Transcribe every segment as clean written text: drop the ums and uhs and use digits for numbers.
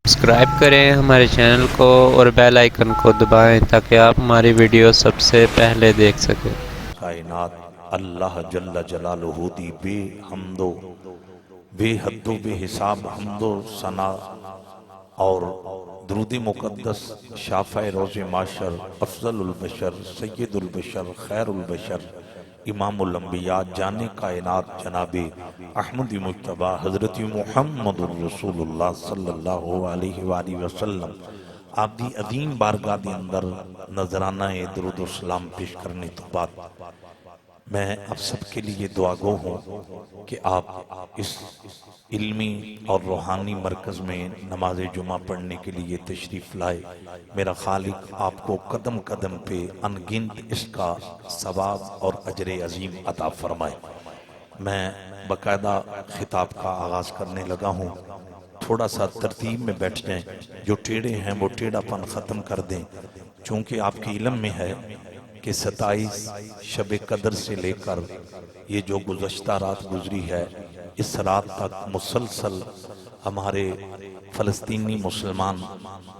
Subscribe کریں ہمارے channel کو اور بیل آئیکن کو دبائیں تاکہ آپ ہماری ویڈیو سب سے پہلے دیکھ سکیں۔ کائنات اللہ جل جلالہ دی بے حمد و بے حد و بے حساب حمد و ثنا اور درود مقدس شافع روز معاشر افضل البشر سید البشر خیر البشر امام الانبیاء جان کائنات جناب احمد مجتبی حضرت محمد رسول اللہ صلی اللہ علیہ وآلہ وسلم آپ دی عظیم بارگاہ دی اندر نظرانہ درود و سلام پیش کرنے تو بعد میں آپ سب کے لیے دعا گو ہوں کہ آپ اس علمی اور روحانی مرکز میں نماز جمعہ پڑھنے کے لیے تشریف لائے۔ میرا خالق آپ کو قدم قدم پہ انگنت اس کا ثواب اور اجر عظیم عطا فرمائے۔ میں باقاعدہ خطاب کا آغاز کرنے لگا ہوں، تھوڑا سا ترتیب میں بیٹھ جائیں، جو ٹیڑے ہیں وہ ٹیڑا پن ختم کر دیں، چونکہ آپ کے علم میں ہے کہ 27 شب قدر سے لے کر یہ جو گزشتہ رات گزری ہے، اس رات تک مسلسل ہمارے فلسطینی مسلمان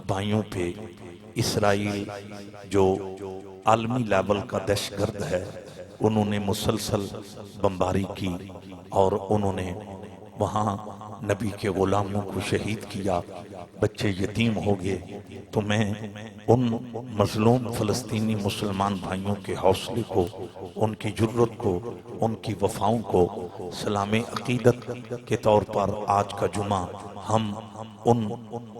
بھائیوں پہ اسرائیل جو عالمی لیول کا دہشت گرد ہے انہوں نے مسلسل بمباری کی اور انہوں نے وہاں نبی کے غلاموں کو شہید کیا، بچے یتیم ہو گئے۔ تو میں ان مظلوم فلسطینی مسلمان بھائیوں کے حوصلے کو، ان کی جرت کو، ان کی وفاؤں کو سلام عقیدت کے طور پر آج کا جمعہ ہم ان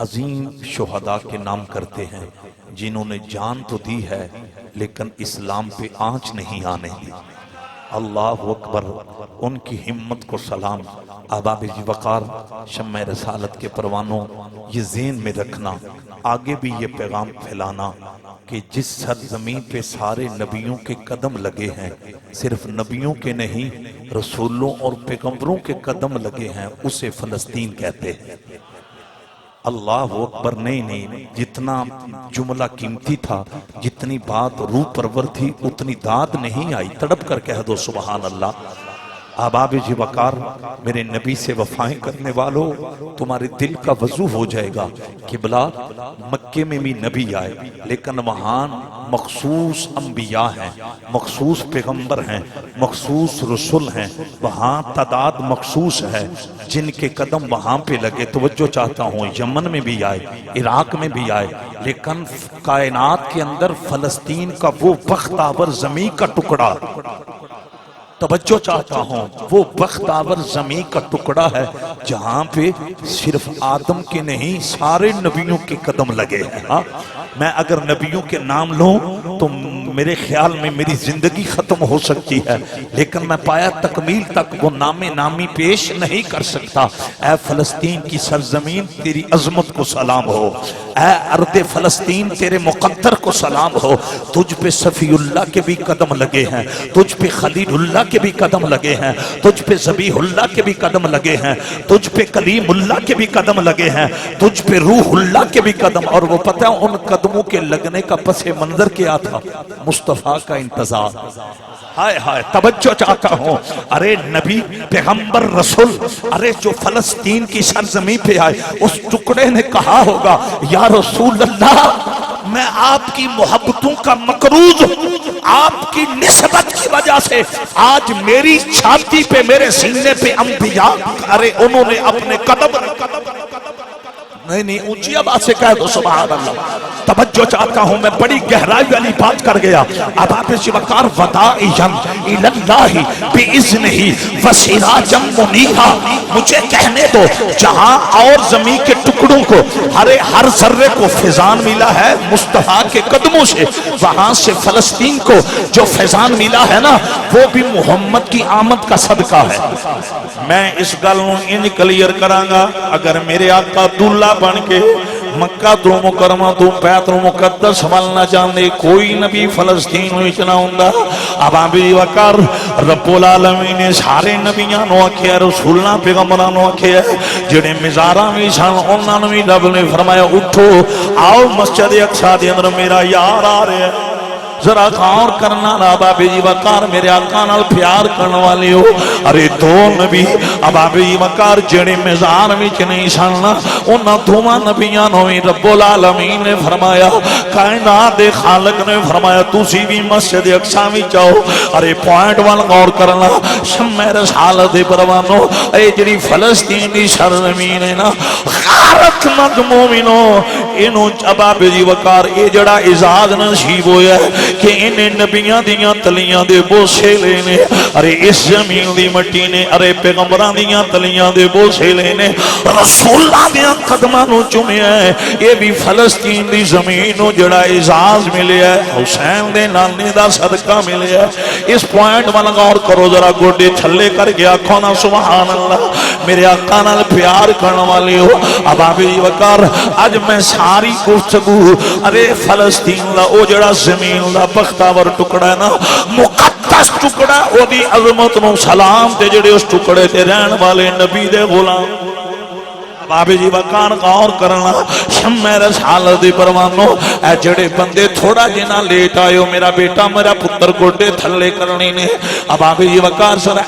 عظیم شہداء کے نام کرتے ہیں جنہوں نے جان تو دی ہے لیکن اسلام پہ آنچ نہیں آنے دی۔ اللہ اکبر، ان کی ہمت کو سلام۔ احباب جی وقار، شمع رسالت کے پروانوں، یہ ذہن میں رکھنا، آگے بھی یہ پیغام پھیلانا کہ جس سرزمین پہ سارے نبیوں کے قدم لگے ہیں، صرف نبیوں کے نہیں رسولوں اور پیغمبروں کے قدم لگے ہیں، اسے فلسطین کہتے ہیں۔ اللہ اکبر، نہیں، جتنا جملہ قیمتی تھا، جتنی بات روح پرور تھی، اتنی داد نہیں آئی۔ تڑپ کر کہہ دو سبحان اللہ۔ احباب جی وقار، میرے نبی سے وفائیں کرنے والوں، تمہارے دل کا وضو ہو جائے گا کہ بلا مکے میں بھی نبی آئے لیکن وہاں مخصوص انبیاء ہیں، مخصوص پیغمبر ہیں، مخصوص رسول ہیں، وہاں تعداد مخصوص ہے جن کے قدم وہاں پہ لگے۔ توجہ چاہتا ہوں، یمن میں بھی آئے، عراق میں بھی آئے، لیکن کائنات کے اندر فلسطین کا وہ بختاور زمین کا ٹکڑا، توجہ چاہتا ہوں، وہ بختاور زمین کا ٹکڑا ہے جہاں پہ صرف آدم کے نہیں سارے نبیوں کے قدم لگے ہیں۔ میں اگر نبیوں کے نام لوں تو میرے خیال میں میری زندگی ختم ہو سکتی ہے، لیکن میں پایا تکمیل تک وہ نامی پیش نہیں کر سکتا۔ اے فلسطین کی سرزمین، تیری عظمت کو سلام ہو۔ اے ارض فلسطین، تیرے مقدر کو سلام ہو۔ تجھ پہ صفی اللہ کے بھی قدم لگے ہیں، تجھ پہ خلیل اللہ کے بھی قدم لگے ہیں، تجھ پہ ذبیح اللہ کے بھی قدم لگے ہیں، تجھ پہ کلیم اللہ کے بھی قدم لگے ہیں، تجھ پہ روح اللہ کے بھی قدم۔ اور وہ پتہ ہے ان قدموں کے لگنے کا پس منظر کیا تھا؟ مصطفیٰ کا انتظار۔ ہائے ہائے، توجہ چاہتا ہوں، ارے نبی پیغمبر رسول، ارے جو فلسطین کی سرزمین پہ آئے، اس ٹکڑے نے کہا ہوگا یا رسول اللہ، میں آپ کی محبتوں کا مقروض ہوں، آپ کی نسبت کی وجہ سے آج میری چھاتی پہ، میرے سینے پہ انبیاء، ارے انہوں نے اپنے قدم، نہیں اونچی آواز سے کہہ دو سبحان اللہ۔ توجہ چاہتا ہوں، میں بڑی گہرائی والی بات کر گیا۔ اب آپ اس وقار ودائیم الاللہ بِإِذْنِهِ وَسِرَاجًا مُنِيرًا، مجھے کہنے دو جہاں اور زمین کے ٹکڑوں کو، ہر ذرے کو فیضان ملا ہے مصطفیٰ کے قدموں سے، وہاں سے فلسطین کو جو فیضان ملا ہے نا، وہ بھی محمد کی آمد کا صدقہ ہے۔ میں اس گلوں ان کلیئر کرانگا، اگر میرے آقا دلہ بن کے مکہ تو مکرمہ تو بیت المقدس ملنا چاہنے کوئی نبی فلسطین ہوئی چنا ہوندا۔ اب آبی وقار رب العالمین نے سارے نبیاں نو آکھیا، رسولنا پیغمبران نو آکھیا، جڑے مزاراں بھی سن انہاں نو بھی رب نے فرمایا اٹھو آؤ مسجد اقصی دے اندر میرا یار آ رہا ہے۔ ذرا غور کرنا نا بابے جی وقار میرے آقا نال پیار کرن والے ہو ارے دو نبی بابے جی وقار جڑے میزان وچ نہیں سننا انہاں دوواں نبیاں نوں رب العالمین نے فرمایا کائنات دے خالق نے فرمایا تسی بھی مسجد اقصی وچ آؤ ارے پوائنٹ وال غور کرنا شمع رسالت دے پروانو اے جڑی فلسطین دی سرزمین ہے نا غارت مند مومنو اینو بابے جی وقار اے جڑا اعزاز نصیب ہویا ہے کہ انہیں نبیاں دیاں تلیاں دے بوسے لینے ارے اس زمین دی مٹی نے ارے پیغمبران دیاں تلیاں دے بوسے لینے رسولہ دیاں قدمہ نو چمیا ہے یہ بھی فلسطین دی زمین نو جڑا اعزاز ملے ہے حسین دے نانے دا صدقہ ملے ہے اس پوائنٹ والا غور کرو ذرا گوڑے چھلے کر گیا کھونا سبحان اللہ میرے آقا نال پیار کرنے والے ہو اب آبی وقار آج میں ساری گفتگو ارے فلسطین دا او جڑا زمین دا بختاور ٹکڑا ہے نا مقدس ٹکڑا او دی عظمت نو سلام تے جڑے اس ٹکڑے تے رہن والے نبی دے غلام بابے جی وقار غور کرنا شمع رسالت دی پروانو اے جڑے بندے تھوڑا جنا لیٹ آئے ہو میرا بیٹا میرا پتر گوڑے تھلے کرنے نے اب بابے جی وقار سر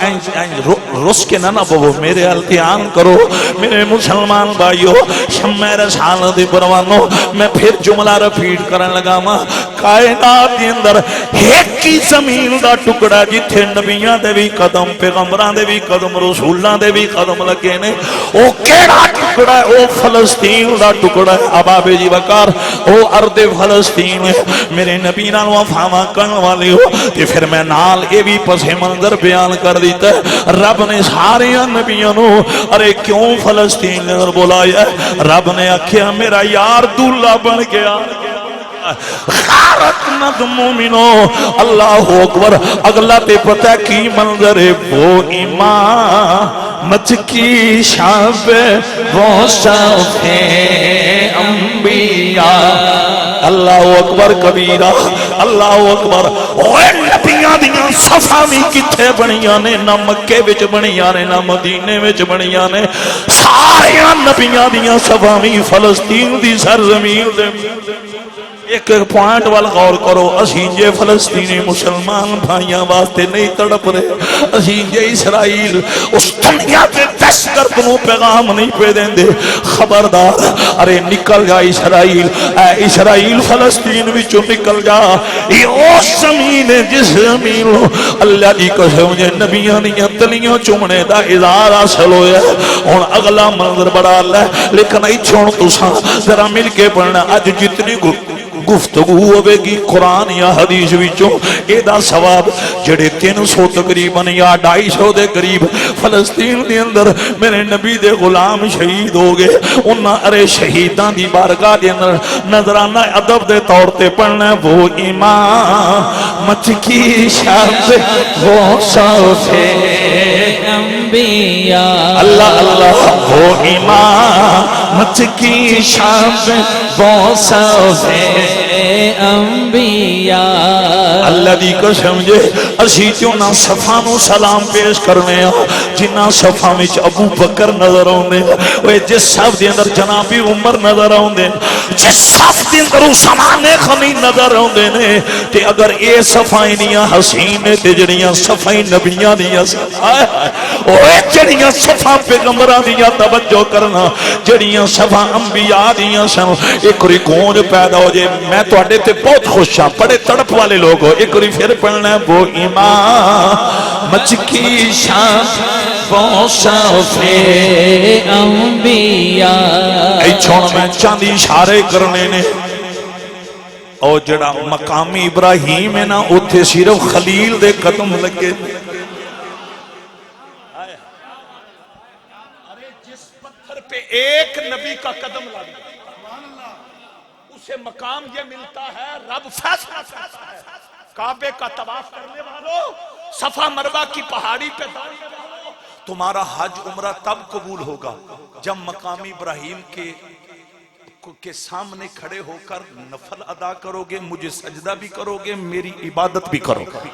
رس کے نہ بہو میرے التیان کرو میرے مسلمان بھائیو شمع رسالت دی پروانو میں پھر جملہ رپیٹ کرن لگا ماں کائنات دی اندر ایک ہی زمین دا ٹکڑا جتھے نبیاں دے بھی قدم پیغمبران دے بھی قدم رسولان دے بھی قدم لگے نے او کیڑا ٹکڑا ہے او فلسطین دا ٹکڑا ہے اب آبے جی وقار او ارد فلسطین ہے میرے نبی نال وفاواں کرن والے ہو تے پھر میں نال اے بھی پس منظر بیان کر دیتا ہے رب نے سارے نبیوں نو ارے کیوں فلسطین نے بلایا ہے رب نے آکھیا میرا یار دولہ بن گیا غارت مند مومنو اللہ اکبر اگلا تے پتہ کی منظر ہے وہ امامت کی شب وہ صفے انبیاء اللہ اکبر کبیرہ اللہ اکبر اوہ نبیاں دیاں صفا بھی کتھے بنیاں نے نہ مکے وچ بنیاں نے نہ مدینے وچ بنیاں نے ساریاں نبیاں دیاں صفا بھی فلسطین دی سرزمین دے ایک پوائنٹ وال غور کرو اسینجے فلسطینی مسلمان بھائیاں واسطے نہیں تڑپ رہے اسینجے اسرائیل اس دنیا پہ دہشت گردوں پیغام نہیں پہ دیں دے خبردار ارے نکل جا اسرائیل اے اسرائیل فلسطین وچوں نکل جا یہ اس زمین ہے جس زمین اللہ دی قسم مجھے نبیاں دیاں تلیاں چومنے دا اظہار حاصل ہویا ہے اور اگلا منظر بڑا اللہ ہے لیکن ای چھوڑ تو ساں ذرا مل کے پڑھنا آج جتنی گفتگو ہوئے گی قرآن یا حدیث وچوں اے دا ثواب جڑے 300 تقریباً یا 250 دے قریب فلسطین دے اندر میرے نبی دے غلام شہید ہو گئے انہاں ارے شہیدان دی بارگاہ دے اندر نظرانہ ادب دے طور تے پڑھنا وہ امامت کی شب وہ صفے انبیاء اللہ اللہ وہ امامت کی شب وہ صفے انبیاء اللہ دی قسم جے اسی کیوں نہ صفا نو سلام پیش کرنے ہیں جنہ صفا وچ ابو بکر نظر آوندے اوے جس صف دے اندر جناب عمر نظر آوندے جس صف دے اندر عثمان غنی نظر آوندے نے تے اگر اے صفائیں دیاں حسین تے جڑیاں صفائیں نبیاں دیاں اوے جڑیاں صفا پیغمبراں دیاں توجہ کرنا جڑیاں صفا انبیاء دیاں سن ایک ری گونج پیدا ہو جائے میں تو اڈے تے بہت خوش ہاں بڑے تڑپ والے لوگ ہو ایک ری پھر پڑھنا ہے وہ امامت کی شان وہ صفے انبیاء اے چھوڑ میں چاندی اشارے کرنے نے اور جڑا مقامی ابراہیم ہے نا اتھے صرف خلیل دے قدم لگے ارے جس پتھر پہ ایک نبی کا قدم لگا اسے مقام یہ ملتا ہے رب فیصلہ کرتا ہے کعبے کا طواف کرنے والوں صفا مروہ کی پہاڑی پہ داخل والوں تمہارا حج عمرہ تب قبول ہوگا جب مقام ابراہیم کے سامنے کھڑے ہو کر نفل ادا کرو گے مجھے سجدہ بھی کرو گے میری عبادت بھی کرو گے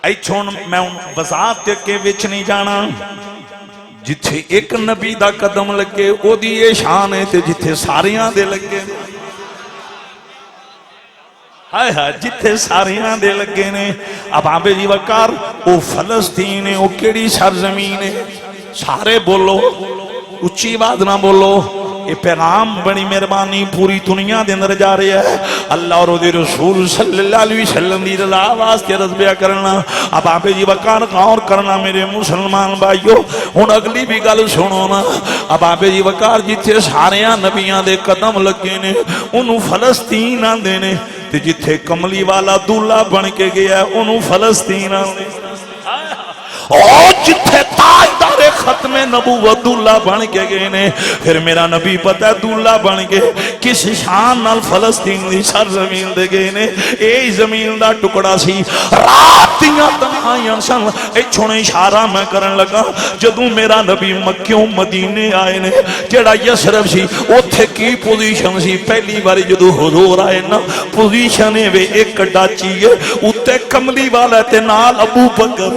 اے چھوڑ میں وضاحت کے وچ نہیں جانا جتھے ایک نبی دا قدم لگے او دی یہ شان ہے تے جتھے ساریاں دے لگے آئے ہاں جتھے ساریاں دے لگے نے اب آبے جی وقار او فلسطین ہے او کیڑی سرزمین ہے سارے بولو اچھی بات نہ بولو یہ پیغام بڑی مہربانی پوری دنیا دے اندر جا رہی ہے اللہ اور رسول صلی اللہ علیہ وسلم دی رضا واسطے رضبیہ کرنا اب آپ جی وقار غور کرنا میرے مسلمان بھائیو ہن اگلی بھی گل سنو نا اب آپ جی وقار جتھے ساریاں نبیاں دے قدم لگے نے انہوں فلسطین آندے نے تے جتھے کملی والا دولہ بن کے گیا ہے انہوں فلسطین آندے اور جتھے تاجدار ختم نبوت دولہ بن کے گئے نے پھر میرا نبی پتہ ہے دولہ بن کے کس شان نال فلسطین دی سرزمین دے گئے نے اے زمین دا ٹکڑا سی رات دیاں تنہائیاں سن اے چھوڑے اشارہ میں کرن لگا جدوں میرا نبی مکیوں مدینے آئے نے جڑا یسرب سی اوتھے کی پوزیشن سی پہلی باری جدوں حضور آئے نا پوزیشن وے ایک ڈاچی ہے اوتے کملی والا تے نال ابو بکر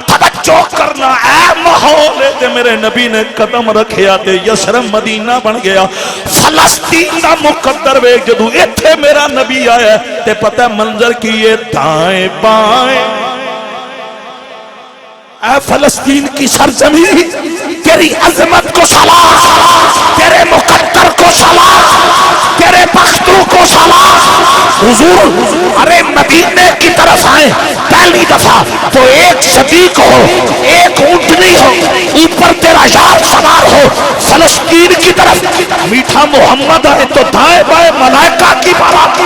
توجہ کرنا اے ماحول تے میرے نبی نے قدم رکھیا تے یسرب مدینہ بن گیا فلسطین دا مقدر وے جدوں ایتھے میرا نبی آیا تے پتہ منظر کیے دائیں بائیں اے فلسطین کی سرزمین تیری عظمت کو سلام تیرے مقدر کو سلام تیرے بختوں کو سلام حضور ارے مدینے کی طرف آئے پہلی دفعہ تو ایک صدیق ہو ایک اونٹنی ہو اوپر تیرا یار سوار ہو فلسطین کی طرف میٹھا محمد آئے تو دائیں بائیں ملائکہ کی بارات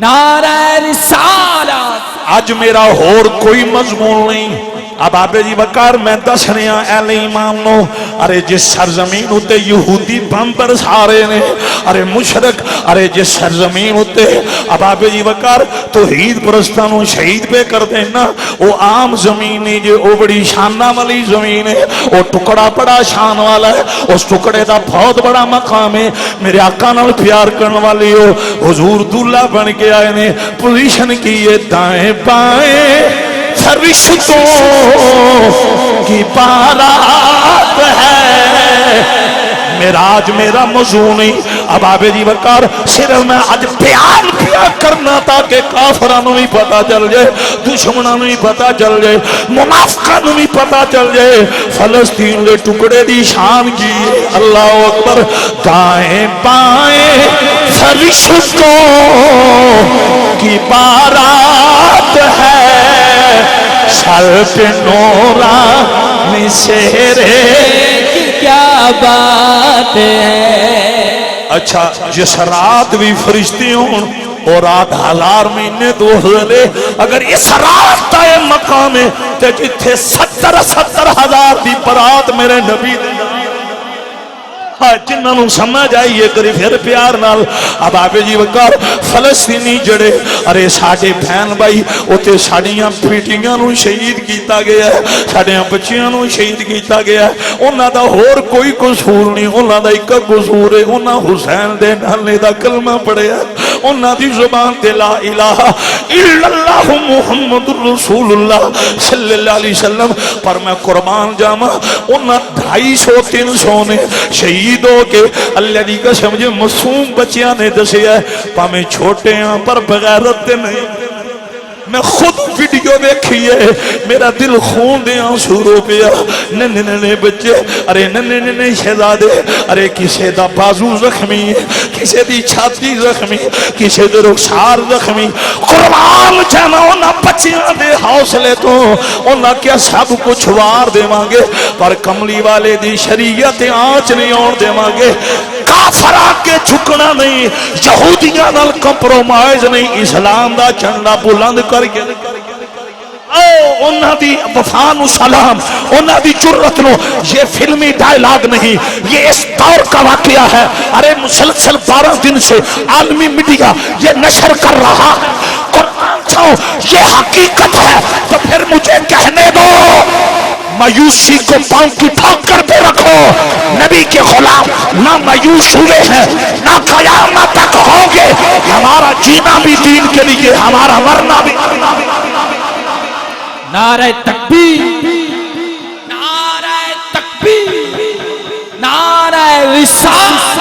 نعرہ رسالت آج میرا اور کوئی مضمون نہیں اب آبے جی وقار میں دس رہے ہیں اہل ایمان نو ارے جس سرزمین ہوتے یہودی بمبر سارے نے ارے مشرک ارے جس سرزمین ہوتے اب آبے جی وقار توحید پرستانوں شہید پہ کر دینا وہ عام زمین ہے جو وہ بڑی شانہ والی زمین ہے وہ ٹکڑا بڑا شان والا ہے اس ٹکڑے دا بہت بڑا مقام ہے میرے آقا نال پیار کرنے والی ہو حضور دولہ بن کے آئے نے پوزیشن کیے دائیں بائیں فرشتوں کی بارات ہے میراج میرا موضوع نہیں اب آبے جی وقار صرف میں آج بیان پیا کرنا تاکہ کافرانوں بھی پتا چل جائے دشمنوں بھی پتا چل جائے منافقانوں بھی پتا چل جائے فلسطین کے ٹکڑے دی شان کی اللہ اکبر دائیں بائیں فرشتوں کی بارات ہے سر پہ نورانی سہرے کی کیا بات ہے اچھا جس رات بھی فرشتے ہوں اور رات 1000 مہینے 2000 اگر اس رات کا یہ مقام ہے تو جتھے 70 ہزار دی برات میرے نبی دے جنہوں سمجھ آئیے کری پھر پیار نال اب آبے جی وقار فلسطینی جڑے ارے ساڑھے بہن بھائی اوتے ساڑھیاں پیٹیاں نو شہید کیتا گیا ہے ساڑھیاں بچیاں نو شہید کیتا گیا ہے انہاں دا اور کوئی قصور نہیں انہاں دا ایک قصور ہے انہاں حسین دے نالے دا کلمہ پڑھیا انہاں دی زبان تے لا الہ الا اللہ محمد رسول اللہ صلی اللہ علیہ وسلم پر میں قربان جاما انہاں 250-300 نے شہید ہو کے اللہ دی قسم جو معصوم بچیاں نے دسیا ہے پامیں چھوٹے ہیں پر بغیرت نہیں میں خود ویڈیو دیکھی ہے میرا دل خون دے آنسو رو پیا ننے ننے بچے ارے ننے ننے شہزادے ارے کسے دا بازو زخمی ہے کسے دی چھاتی زخمی کسے دے رخسار زخمی قربان جانا انہاں بچیاں دے حوصلے تو انہاں کیا سب کچھ وار دے مانگے پر کملی والے دی شریعت آنچ نہیں اور دے مانگے کافرہ کے جھکنا نہیں یہودیاں نال کمپرومائز نہیں اسلام دا جھنڈا بلند کر کے انہاں دی وفانو سلام انہاں دی جرت نو یہ فلمی ڈائلاگ نہیں یہ اس دور کا واقعہ ہے ارے مسلسل 12 دن سے عالمی میڈیا یہ نشر کر رہا ہے قرآن چھو یہ حقیقت ہے تو پھر مجھے کہنے دو مایوسی کو پاؤں کی ٹھوکر پہ رکھو نبی کے غلام نہ مایوس ہوئے ہیں نہ قیامت تک ہوں گے ہمارا جینا بھی دین کے لیے ہمارا مرنا بھی نعرہ تکبیر نعرہ تکبیر نعرہ رسالت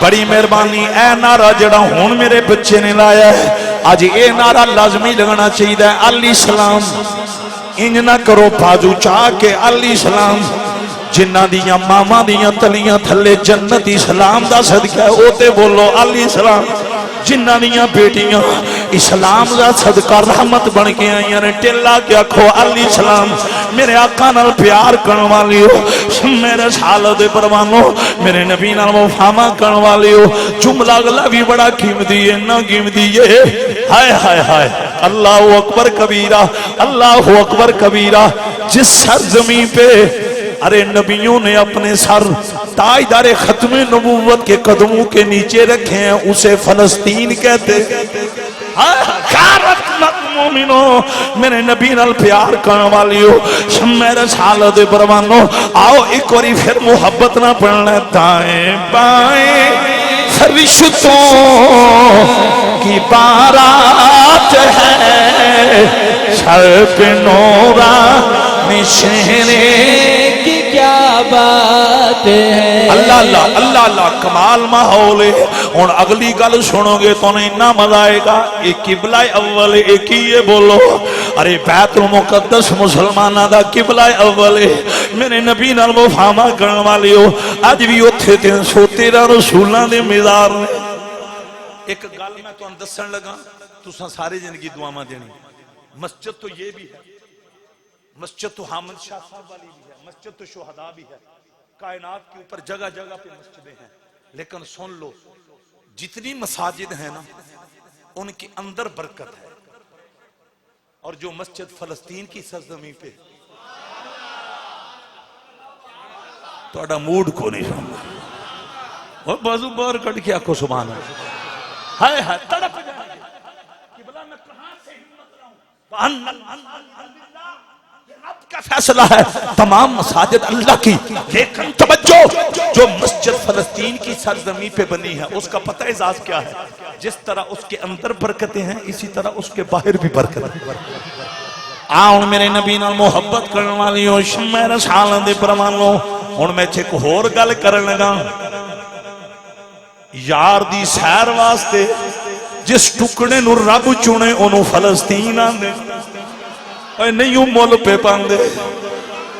بڑی مہربانی اے نعرہ جڑا ہون میرے بچے نے لایا ہے آج اے نعرہ لازمی لگنا چاہیے علی سلام انج نہ کرو بازو چاہ کے علی سلام جنہ دیاں ماما دیاں تلیاں تھلے جنت اسلام دا صدقہ ہے اوتے بولو علی سلام جنہ دیاں بیٹیاں اسلام دا صدقہ رحمت بن کے آئیاں نے ٹیلا کیا کھو علی سلام میرے آقا نال پیار کرن والی ہو میرے سالت پروانو میرے نبی نال وفامہ کرن والی ہو جملہ اگلا بھی بڑا قیمتی ہے نہ قیمتی ہے ہائے ہائے ہائے اللہ اکبر کبیرہ اللہ اکبر کبیرہ جس سرزمین پہ ارے نبیوں نے اپنے سر تاجدار ختم نبوت کے قدموں کے نیچے رکھے ہیں اسے فلسطین کہتے مومنو میرے نبی نال پیار کرنے والی ہو میرے سالت پروانو آؤ ایک واری پھر محبت نہ پڑھنا دائیں بائیں فرشتوں کی بارات ہے سر پہ نورانی شہریں کی کیا بات ہے اللہ اللہ اللہ اللہ کمال ماحول ہے اور اگلی گل سنو گے تو نہیں نہ مزہ آئے گا ایک قبلہ اول ایک ہی یہ بولو ارے بیت المقدس مسلمانہ دا قبلہ اول ہے میرے نبی نال وفامہ کرنے والی ہو آج بھی اتھے 313 رسولہ دے مزار نے ایک گل میں تو اندسن لگا تو سارے زندگی دعا ماں دینی مسجد تو یہ بھی ہے مسجد تو حامد شاہ صاحب والی بھی ہے مسجد تو شہداء بھی ہے کائنات کے اوپر جگہ جگہ پہ مسجدیں ہیں لیکن سن لو جتنی مساجد ہیں نا ان کے اندر برکت ہے اور جو مسجد فلسطین کی سرزمین پہ تو اڈا موڈ کو نہیں سنگا اور بازو بار کٹ کیا کو سبحان اللہ ہائے ہائے تڑپ جائیں گے کہ بلا میں کہاں سے ہمت رہوں رب کا فیصلہ ہے تمام مساجد اللہ کی لیکن توجہ جو مسجد فلسطین کی سرزمین پہ بنی ہے اس کا پتہ اعزاز کیا ہے جس طرح اس کے اندر برکتیں ہیں اسی طرح اس کے باہر بھی برکت ہے آن میرے نبی نال محبت کرنے والی ہو میرے سالن دے پروانو ہن میں ایک ہور گل کرن لگا یار دی سیر واسطے جس ٹکڑے نو رب چنے انہوں فلسطین آندے اے نہیں مول پہ پاندے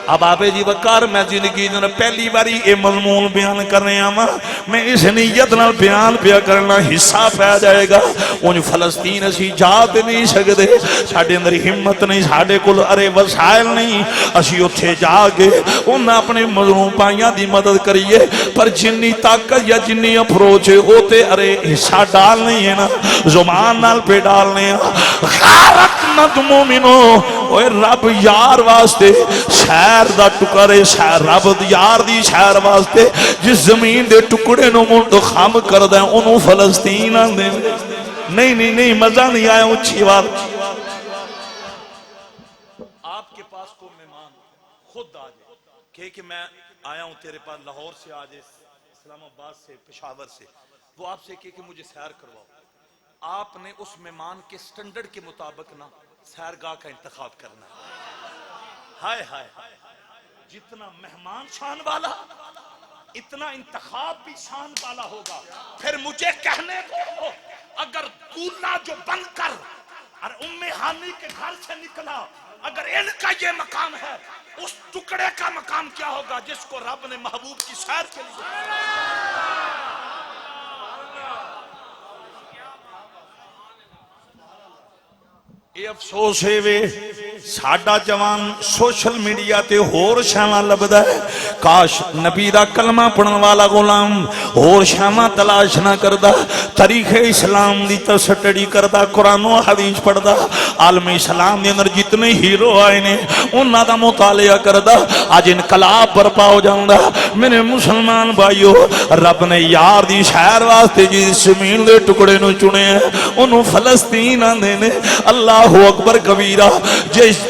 اب آبے جی وقار میں زندگی نے پہلی باری اے مضمون بیان کرنے آما میں اس نیت نال بیان پیا کرنا حصہ پہ جائے گا ان فلسطین اسی جاتے نہیں سکتے ساڑھے اندر ہمت نہیں ساڑھے کل ارے وسائل نہیں اسی اتھے جاگے انہاں اپنے مظلوم پائیاں دی مدد کریے پر جنی طاقت یا جنی اپروچے ہوتے ارے حصہ ڈال نہیں ہے نا زمان نال پہ ڈالنے غارت نت مومنو اوہ رب یار واسطے شہر دا ٹکڑے شہر رب یار دی شہر واسطے جس زمین دے ٹکڑے نو منتخب کر دیں انہوں فلسطین آن دیں نہیں مزہ نہیں آیا اچھی بات آپ کے پاس کو مہمان خود آ جائے کہ میں آیا ہوں تیرے پاس لاہور سے آ جائے اسلام آباد سے پشاور سے وہ آپ سے کہ مجھے سیر کرواؤ آپ نے اس مہمان کے سٹنڈرڈ کے مطابق نا سیرگاہ کا انتخاب کرنا ہائے ہائے جتنا مہمان شان والا اتنا انتخاب بھی شان والا ہوگا پھر مجھے کہنے کو اگر دولہا جو بن کر اور ام ہانی کے گھر سے نکلا اگر ان کا یہ مقام ہے اس ٹکڑے کا مقام کیا ہوگا جس کو رب نے محبوب کی سیر کے لیے یہ افسوس ہے وے ساڑھا جوان سوشل میڈیا تے ہور شامہ لبدا ہے کاش نبی دا کلمہ پڑھن والا غلام ہور شامہ تلاش نہ کردہ تاریخ اسلام دی تسٹڑی کردہ قرآن و حدیث پڑھدا عالم اسلام دی اندر جتنے ہیرو آئے نے انہاں دا مطالعہ کردہ آج انقلاب برپا ہو جاندہ میرے مسلمان بھائیو رب نے یار دی شہر واسطے جس زمین دے ٹکڑے نو چنے ہیں انہوں فلسطین آندے نے اللہ اکبر کبیرہ جے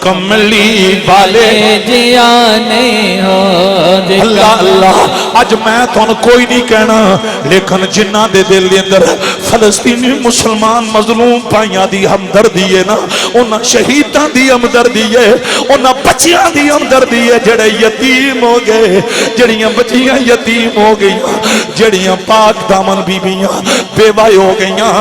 کملی والے جیانے ہو اللہ اللہ اج میں تھون کوئی نہیں کہنا لیکن جنہ دے دل دے اندر فلسطینی مسلمان مظلوم بھائیاں دی ہمدردی ہے نا انہاں شہیداں دی ہمدردی ہے انہاں بچیاں دی ہمدردی ہے جڑے یتیم ہو گئے جڑیاں بچیاں یتیم ہو گئیاں جڑیاں پاک دامن بیویاں بیوہ ہو گئیاں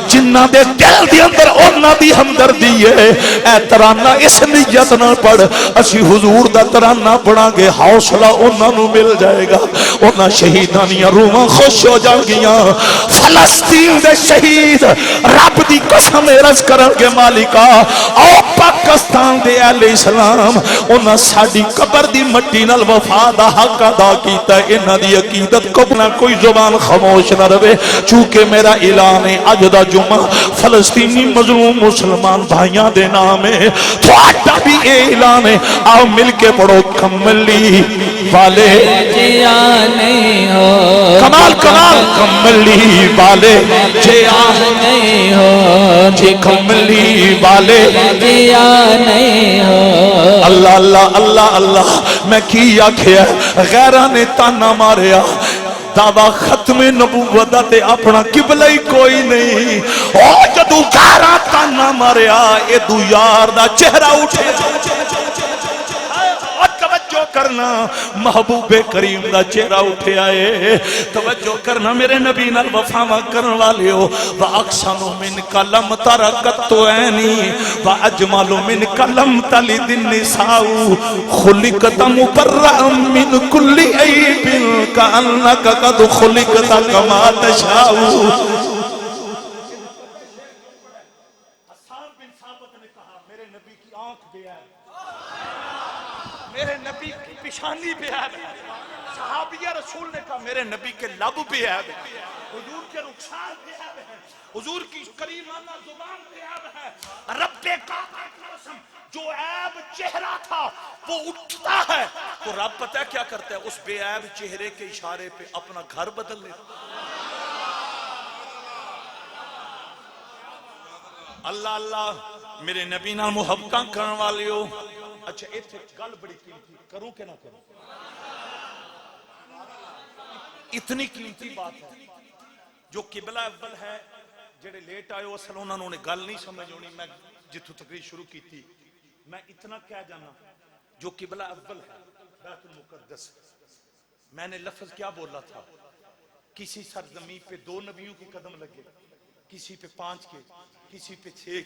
جنہ دے دل دے اندر انہاں دی ہمدردی ہے اے ترانہ اس نیت نال پڑھ اسی حضور دا ترانہ پڑھاں گے حوصلہ انہاں نو مل جائے گا انہاں شہیداں دیاں روحاں خوش ہو جان گیاں فلسطین دے شہید رب دی قسم عرض کرن گے مالکا او پاکستان دے اہل اسلام انہاں ساڈی قبر دی مٹی نال وفا دا حق ادا کیتا ہے انہاں دی عقیدت کو نہ کوئی زبان خاموش نہ رہے چونکہ میرا اعلان ہے اج دا جمعہ فلسطینی مظلوم مسلمان بھائیاں دے نام ہے تھوڑا بھی اعلان ہے آؤ مل کے پڑھو کملی والے جیانے ہو کمال کمال کملی والے جیانے ہو جے کملی والے جیانے ہو اللہ اللہ اللہ اللہ میں کی آکھیا غیرہ نے تانا ماریا دعویٰ ختم نبوت تے اپنا قبلہ ہی کوئی نہیں او جدو غیرہ تانا ماریا اے دو یار دا چہرہ اٹھے توجہ کرنا محبوب کریم دا چہرہ اٹھے آئے توجہ کرنا میرے نبی نال وفاواں کرن والے ہو واقسم من کلم ترکت عینی واجمل من کلم تلد النساء خلقت مبرأ من كل عیب کانک قد خلقت کما تشاء میرے نبی کی پیشانی پہ عیب ہے صحابیہ رسول نے کہا میرے نبی کے لب پہ عیب ہے حضور کے رخسار پہ عیب ہے حضور کی کریمانہ زبان پہ عیب ہے رب کعبہ کی قسم جو عیب چہرہ تھا وہ اٹھتا ہے تو رب پتہ ہے کیا کرتا ہے اس بے عیب چہرے کے اشارے پہ اپنا گھر بدل لیتا اللہ اللہ میرے نبی نال محبتاں کرن والے ہو اچھا ایتھے گل بڑی قیمتی کروں کہ نہ کروں اتنی قیمتی بات ہے جو قبلہ اول ہے جڑے لیٹ آئے ہو اصل انہوں نے گل نہیں سمجھ ہونی میں جتوں تقریر شروع کی تھی میں اتنا کہہ جانا جو قبلہ اول ہے بیت المقدس میں نے لفظ کیا بولا تھا کسی سرزمین پہ 2 نبیوں کے قدم لگے کسی پہ 5 کے کسی پہ 6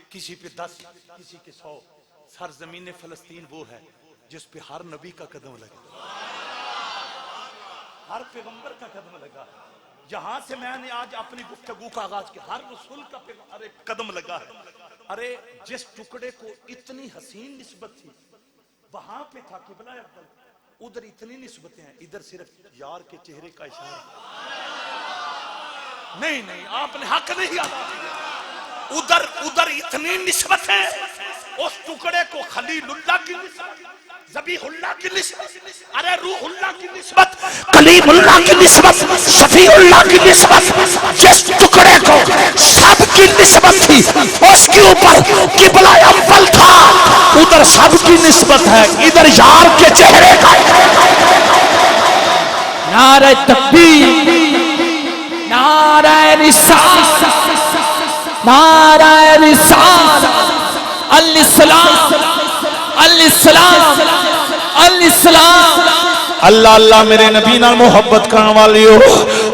کسی پہ 10 کسی کے 100 سرزمین فلسطین وہ ہے جس پہ ہر نبی کا قدم لگا ہر پیغمبر کا قدم لگا جہاں سے میں نے آج اپنی گفتگو کا آغاز کیا ہر رسول کا قدم لگا ہے ارے جس ٹکڑے کو اتنی حسین نسبت تھی وہاں پہ تھا قبلہ اول ادھر اتنی نسبتیں ہیں ادھر صرف یار کے چہرے کا اشارہ نہیں آپ نے حق نہیں ادا ادھر اتنی نسبت ہے اس ٹکڑے کو خلیل اللہ کی نسبت ذبیح اللہ کی نسبت ارے روح اللہ کی نسبت کلیم اللہ کی نسبت شفیع اللہ کی نسبت جس ٹکڑے کو سب کی نسبت تھی اس کے اوپر قبلہ اول تھا ادھر سب کی نسبت ہے ادھر یار کے چہرے کا نعرہ تکبیر نعرہ رسالت نعرہ رسالت الاسلام الاسلام الاسلام اللہ اللہ میرے نبی نال محبت کرن والے ہو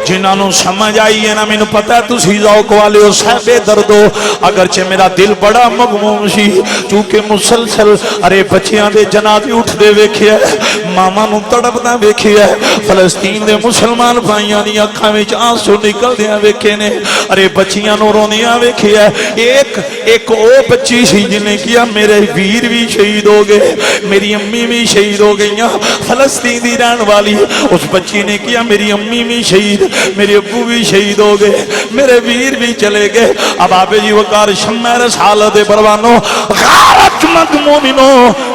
جنہاں نو سمجھ آئی ہے نا مینوں پتہ ہے تسی ذوق والے ہو صاحب درد ہو اگرچہ میرا دل بڑا مغموم سی چونکہ مسلسل ارے بچیاں دے جنازے اٹھدے ویکھیا ماما نو تڑپدا ویکھیا فلسطین دے مسلمان بھائیاں دی اکھاں وچ آنسو نکلدیاں ویکھے نے ارے بچیاں نو روندیاں ویکھیا ایک او بچی سی جن نے کیا میرے ویر بھی شہید ہو گئے میری امی بھی شہید ہو گئیاں فلسطین دی رہن والی اس بچی نے کیا میری امی بھی شہید میرے ابو بھی شہید ہو گئے میرے ویر بھی چلے گئے اب آپ جی وقار شمع رسالت پروانو غیرت مند مومنو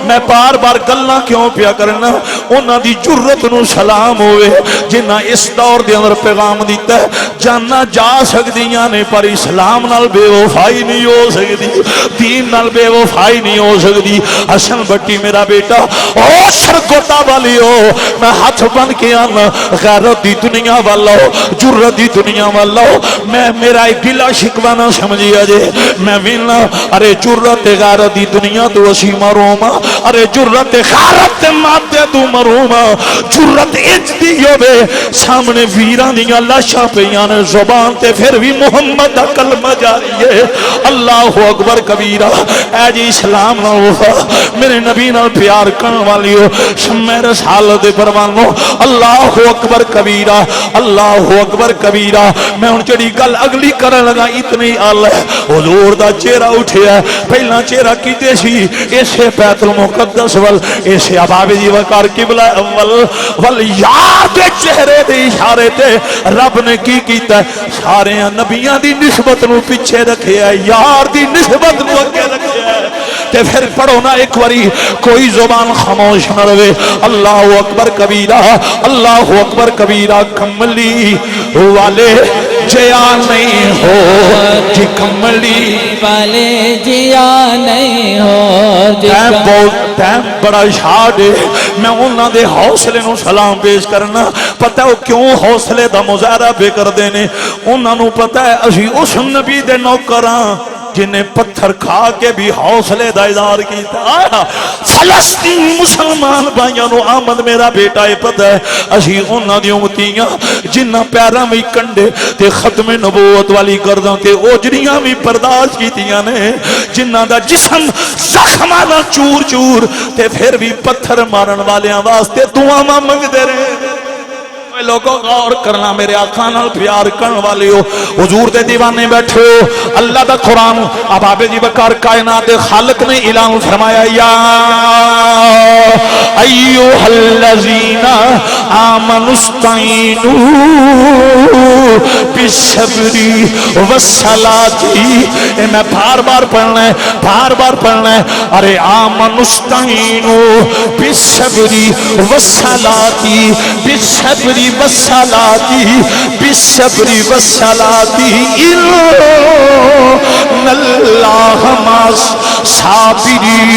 میں بار بار گلاں کیوں پیا کرنا انہاں دی جرت نو سلام ہوئے جنہاں اس دور دے اندر پیغام دیتا ہے جانا جا سکدیاں نے پر اسلام نال بے وفائی نہیں ہو سکدی دین نال بے وفائی نہیں ہو سکدی حسن بٹی میرا بیٹا او سرگوٹا والیو میں ہاتھ بن کے آنا غیرت دی دنیا والا جرت دی دنیا والا میں میرا گلا شکوہ نہ سمجھیا جے میں وینا ارے جرت غیرت دی دنیا تو اسی مروما ارے جرت غیرت ماتے تو مروما جرت اج دی ہوے سامنے ویران دیاں لاشاں پیاں نے زبان تے پھر بھی محمد دا کلمہ جاری ہے اللہ اکبر کبیرہ اے جی اسلام نہ وفا میرے نبی نال پیار کرن والیو شمع رسالت دے پروانو اللہ اکبر کبیرہ اللہ اکبر کبیرہ میں ان چڑی گل اگلی کرن لگا اتنی آل ہے حضور دا چہرہ اٹھیا پہلا چہرہ کیتے سی اسے بیت المقدس وال اسے اباب جی وقار قبلہ اول وال یار دے چہرے دے اشارے تے رب نے کی کیتا ہے سارے نبیان دی نسبت نو پیچھے رکھے ہے یار دی نسبت نو اگے رکھے ہے تے پھر پڑھو نا ایک واری کوئی زبان خاموش نہ رہے اللہ اکبر کبیرہ اللہ اکبر کبیرہ کملی والے جیا نہیں ہو جی کملی والے جیا نہیں ہو ٹائم بڑا شاد ہے میں انہاں دے حوصلے نو سلام پیش کرنا پتہ ہے کیوں حوصلے دا مظاہرہ بے کر دینے انہاں نو پتہ ہے اسی اس نبی دے نوکراں جنہیں پتھر کھا کے بھی حوصلے دا اظہار کیتا فلسطین مسلمان بھائیاں نو آمد میرا بیٹا ہے پتہ ہے اسی انہاں دی امتیاں جنہ پیراں میں کنڈے تے ختم نبوت والی گرداں تے اوجریاں بھی برداشت کیتیاں نے جنہ دا جسم زخماں دا چور چور تے پھر بھی پتھر مارن والیاں واسطے دعا منگ دے رہے لوگوں غور کرنا میرے آقا نال پیار کرن والے ہو حضور دے دیوانے بیٹھے ہو اللہ دا قرآن اباب جی بکار کائنات خالق نے اعلان فرمایا یا ایوہ الذین آمنوا استعینوا بالصبر والصلاۃ میں بار بار پڑھنا ہے ارے آمنوا استعینوا بالصبر والصلاۃ بالصبر والصلاۃ بالصبر والصلاۃ ان اللہ مع الصابرین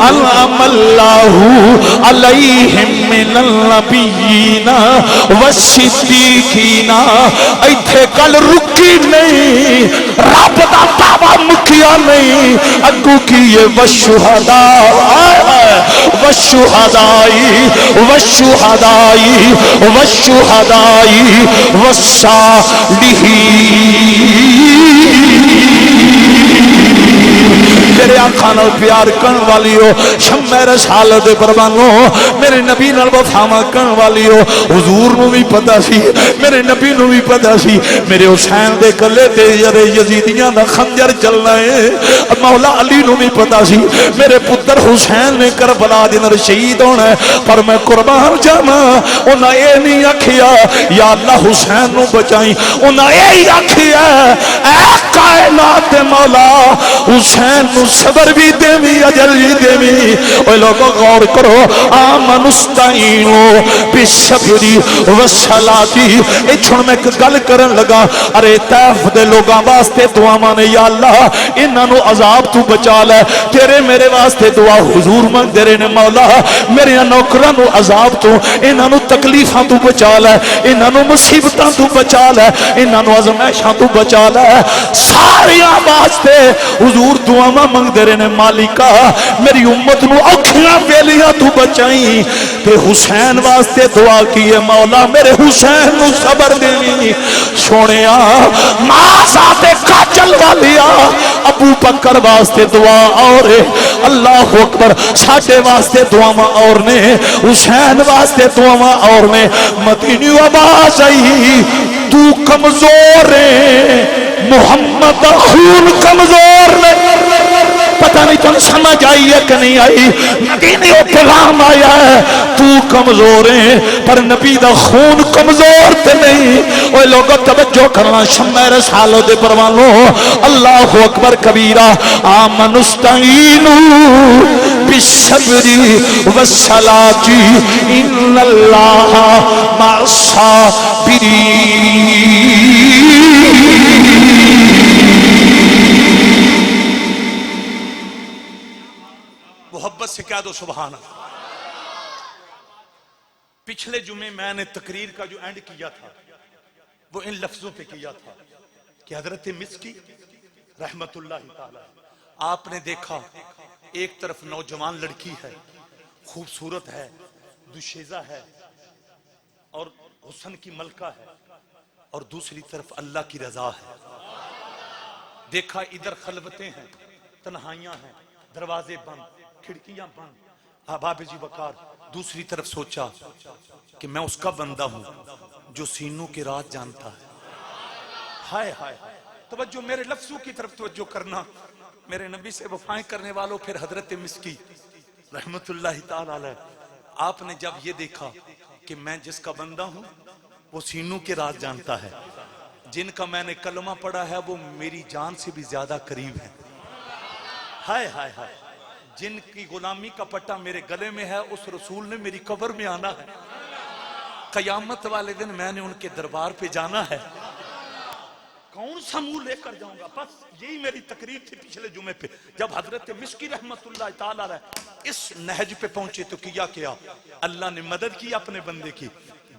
انعم اللہ علیہم من النبیین والصدیقین ایتھے کل رکی نہیں رب دا دعویٰ مکیا نہیں اگو کیے والشہداء والشہدائی والشہدائی والشہدائی والصالحین میرے آقا نال پیار کرن والی ہو شمع رسالت پروانو میرے نبی نال وفا کرن والی ہو حضور نو بھی پتہ سی میرے نبی نو بھی پتہ سی میرے حسین دے کلے تے یزیدیاں دا خنجر چلنا ہے مولا علی نو بھی پتہ سی میرے پتر حسین نے کربلا دے اندر شہید ہونا ہے پر میں قربان جاواں انہاں اے نہیں آکھیا یا اللہ حسین نو بچائی انہاں اے آکھیا اے کائنات دے مولا حسین نو صبر بھی دیوی اجر بھی دیوی اوہ لوگوں غور کرو آمن استعینوا بالصبر والصلاۃ اے چھوڑ میں ایک گل کرن لگا ارے طائف دے لوگاں واسطے دعا مانے یا اللہ انہاں نو عذاب تو بچا لے تیرے میرے واسطے دعا حضور منگ دے رہے نے مولا میرے نوکراں نو عذاب تو انہاں نو تکلیفاں تو بچا لے انہاں نو مصیبتاں تو بچا لے انہاں نو آزمائشاں تو بچا لے ساریاں واسطے حضور دعا منگ دے رہے نے مالکا میری امت نو اوکھیاں ویلیاں تو بچائیں تے حسین واسطے دعا کیے مولا میرے حسین نو صبر دینی سونیا ماں ذات کاجل والیا ابو بکر واسطے دعا اور اللہ اکبر ساڈے واسطے دعاواں اور نے حسین واسطے دعاواں اور نے مدینی آواز آئی تو کمزور ہے محمد دا خون کمزور نے پتہ نہیں تم سمجھ آئی ہے کہ نہیں آئی مدینے او پیغام آیا ہے تو کمزور ہے پر نبی دا خون کمزور تے نہیں اوہ ہوئے لوگوں توجہ کرنا شمع رسالو دے پروانو اللہ اکبر کبیرہ آمن استعینوا بالصبر والصلاۃ ان اللہ مع الصابرین۔ محبت سے کہہ دو سبحان اللہ۔ پچھلے جمعے میں نے تقریر کا جو اینڈ کیا تھا وہ ان لفظوں پہ کیا تھا کہ حضرت مسکی رحمت اللہ تعالی آپ نے دیکھا ایک طرف نوجوان لڑکی ہے، خوبصورت ہے، دوشیزہ ہے اور حسن کی ملکہ ہے، اور دوسری طرف اللہ کی رضا ہے۔ دیکھا ادھر خلوتیں ہیں، تنہائیاں ہیں، دروازے بند، کھڑکیاں بند، احباب جی وقار۔ دوسری طرف سوچا کہ میں اس کا بندہ ہوں جو سینوں کے راز جانتا ہے۔ ہائے ہائے توجہ، میرے لفظوں کی طرف توجہ کرنا، میرے نبی سے وفائیں کرنے والوں۔ پھر حضرت مسکی رحمت اللہ تعالی علیہ آپ نے جب یہ دیکھا کہ میں جس کا بندہ ہوں وہ سینوں کے راز جانتا ہے، جن کا میں نے کلمہ پڑھا ہے وہ میری جان سے بھی زیادہ قریب ہے۔ ہائے ہائے ہائے، جن کی غلامی کا پٹا میرے گلے میں ہے اس رسول نے میری قبر میں آنا ہے، قیامت والے دن میں نے ان کے دربار پہ جانا ہے، کون سا منہ لے کر جاؤں گا؟ بس یہی میری تقریر تھی پچھلے جمعے پہ۔ جب حضرت مسکی رحمت اللہ تعالی علیہ اس نہج پہ پہنچے تو کیا اللہ نے مدد کی اپنے بندے کی،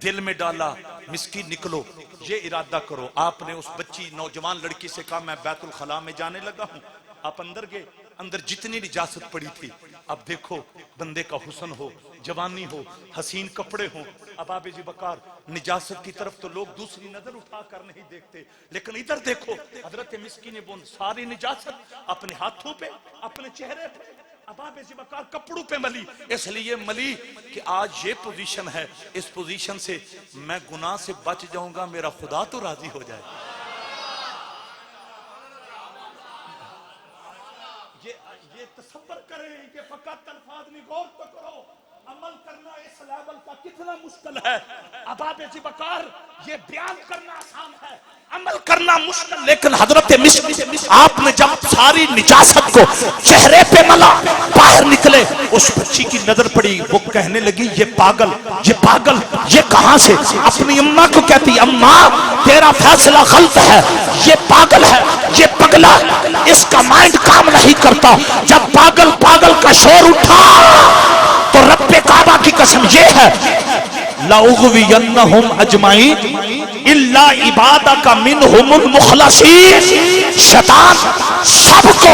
دل میں ڈالا مسکی نکلو، یہ ارادہ کرو۔ آپ نے اس بچی نوجوان لڑکی سے کہا میں بیت الخلاء میں جانے لگا ہوں، آپ اندر گئے، اندر جتنی نجاست پڑی تھی اب دیکھو، بندے کا حسن ہو، جوانی ہو، حسین کپڑے ہوں، اباب جی بکار، نجاست کی طرف تو لوگ دوسری نظر اٹھا کر نہیں دیکھتے، لیکن ادھر دیکھو حضرت مسکی نے وہ ساری نجاست اپنے ہاتھوں پہ، اپنے چہرے پہ، اباب جی بکار کپڑوں پہ ملی، اس لیے ملی کہ آج یہ پوزیشن ہے، اس پوزیشن سے میں گناہ سے بچ جاؤں گا، میرا خدا تو راضی ہو جائے۔ یہ تصور کریں کہ فقط الفاظ نہیں، غور تو کرو، عمل کرنا اس لیول کا کتنا مشکل ہے۔ اباب جی بکار یہ بیان کرنا آسان ہے، عمل کرنا مشکل، لیکن حضرت مسکی آپ نے جب ساری نجاست کو چہرے پہ ملا، باہر نکلے، اس بچی کی نظر پڑی، وہ کہنے لگی یہ پاگل، یہ کہاں سے؟ اپنی اماں کو کہتی اماں تیرا فیصلہ غلط ہے، یہ پاگل ہے، یہ پگلا، اس کا مائنڈ کام نہیں کرتا۔ جب پاگل کا شور اٹھا تو رب کعبہ کی قسم یہ ہے لَأُغْوِيَنَّهُمْ أَجْمَعِينَ إِلَّا عِبَادَكَ مِنْهُمُ الْمُخْلَصِينَ۔ شیطان سب کو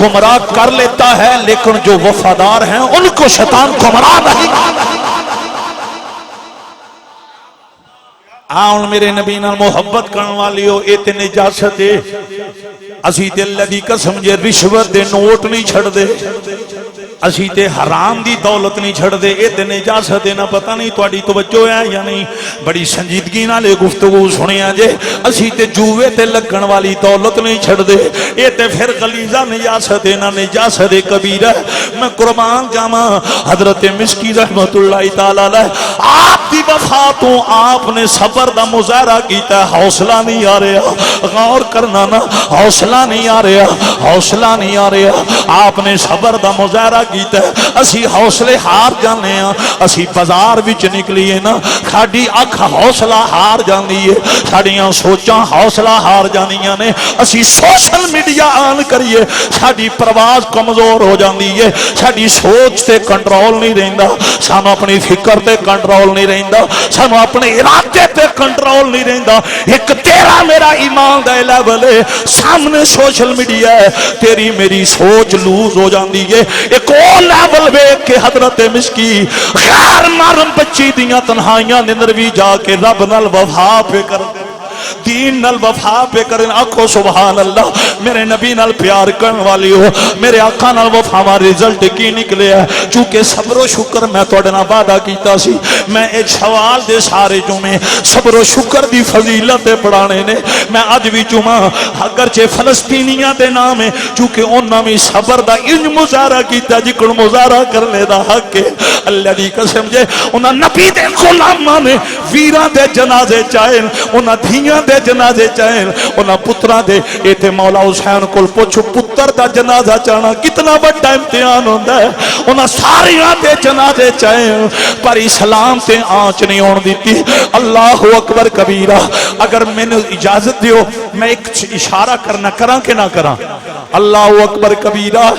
گمراہ کر لیتا ہے لیکن جو وفادار ہیں ان کو شیطان گمراہ نہیں۔ آن میرے نبی نال محبت کرن والیو ایت نجاست ہے، اسی تے اللہ دی قسم جے رشوت دے نوٹ نہیں چھڑ دے، اسی تے حرام دی دولت نہیں چھڑ دے، ایت نجاست ہے، نہ پتہ نہیں تواڈی توجہ ہے یا نہیں، بڑی سنجیدگی نال گفتگو سنیا جے، اسی تے جوے تے لگن والی دولت نہیں چھڑ دے، ایت پھر غلیظہ نجاست ہے، نہ نجاست کبیرہ۔ میں قربان جاواں حضرت مسکی رحمت اللہ تعالی علیہ آپ دی وفاتوں آپ نے صبر دا مظاہرہ کیتا ہے، حوصلہ نہیں آ رہا، غور کرنا نا، حوصلہ نہیں آ رہا، آپ نے صبر دا مظاہرہ کیتا ہے۔ اسی حوصلے ہار جانے ہیں، اسی بازار وچ نکلیے نا، ساڈی اکھ حوصلہ ہار جاندی ہے، ساڈیاں سوچاں حوصلہ ہار جاندیاں نے، اسی سوشل میڈیا آن کریے ساڈی پرواز کمزور ہو جاندی ہے، ساڈی سوچ تے کنٹرول نہیں رہندا، سانو اپنی فکر تے کنٹرول نہیں رہندا، سانو اپنے ارادے تے کنٹرول نہیں رہندا۔ ایک تیرا میرا ایمان دا لیول ہے، سامنے سوشل میڈیا ہے، تیری میری سوچ لوز ہو جاندی ہے۔ ایک اور لیول ویکھ کے حضرت مسکی غیر محرم بچی دیاں تنہائیاں دے اندر بھی جا کے رب نال وفا پہ کر دے، دین نال وفا پہ کرن آکھو سبحان اللہ میرے نبی نال پیار کرن والی ہو میرے آقا نال وفا وا رزلٹ کی نکلے ہے چونکہ صبر و شکر میں تواڈے نال وعدہ کیتا سی میں ایک سوال دے سارے جمعے صبر و شکر دی فضیلت پڑھانے نے میں اج بھی جمعہ اگرچہ فلسطینیاں دے نام ہے چونکہ انہاں بھی صبر دا انج مظاہرہ کیتا جکڑ مظاہرہ کرنے دا حق ہے اللہ دی قسم جے انہاں نبی دے غلاماں نے ویراں دے جنازے چاہن انہاں دھیاں دے جنازے چاہن انہاں پتراں دے ایتھے مولا حسین کول پوچھو پتر دا جنازہ چاہنا کتنا بڑا امتحان ہوندا ہے انہاں ساریاں دے جنازے چاہن پر اسلام تے آنچ نہیں ہون دیتی اللہ اکبر کبیرہ اگر میں نے اجازت دیو میں ایک اشارہ کرنا کراں کہ نہ کراں اللہ اکبر کبیرہ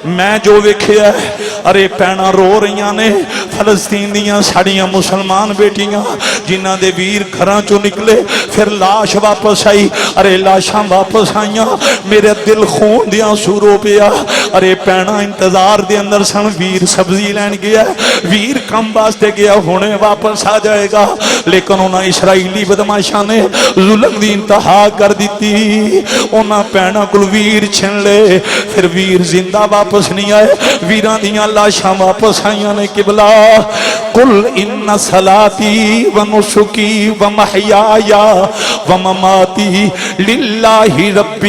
میں جو ویکھیا ہے ارے پینا رو رہیاں نے فلسطین دیاں ساڑیاں مسلمان بیٹیاں جنہ دے ویر گھراں چو نکلے پھر لاش واپس آئی ارے لاشاں واپس آئیاں میرے دل خون دیاں سورو پیا ارے پینا انتظار دے اندر سن ویر سبزی لین گیا ویر کم باستے گیا ہونے واپس آ جائے گا لیکن انہاں اسرائیلی بدماشاں نے ظلم دی انتہا کر دیتی انہاں پینا کل ویر چھن لے پھر ویر زندہ واپس نہیں آئے ویران دیاں لاشاں واپس آئیاں نے قبلہ قل ان صلاتی و نسکی و محیایا و مماتی للہ رب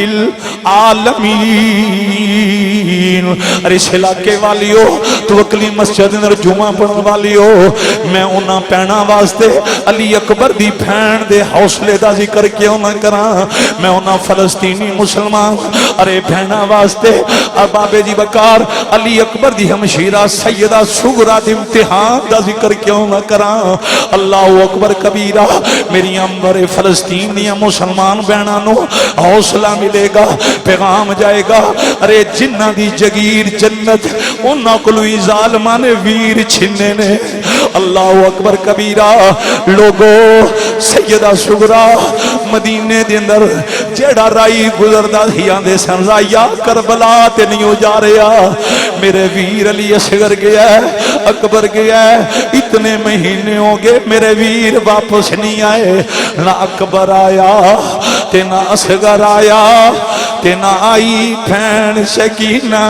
العالمین ارے اس علاقے والیو تو اکلی مسجد اندر جمعہ پڑھن والیو میں انہاں پہنا واسطے علی اکبر دی پھین دے حوصلے دا ذکر کیوں نہ کراں میں انہاں فلسطینی مسلمان ارے پھینا واسطے ارباب جی بکار علی اکبر دی ہمشیرہ سیدہ سغرا دی امتحان دا ذکر کیوں نہ کراں اللہ اکبر کبیرہ میری امبر فلسطین دیا مسلمان بہنانو حوصلہ ملے گا پیغام جائے گا ارے جنہ دی جگیر جنت انہاں کلوی ظالمان ویر چھنے نے اللہ اکبر کبیرہ لوگو سیدہ سغرا مدینے دے اندر جیڑا رائی گزردہ دھیاں دے سن رایا کربلا تے نہیں جا رہا میرے ویر علی اصغر گیا ہے اکبر گیا ہے اتنے مہینے ہو گئے میرے ویر واپس نہیں آئے نہ اکبر آیا تے نہ اصغر آیا تے نہ آئی پھین سکینہ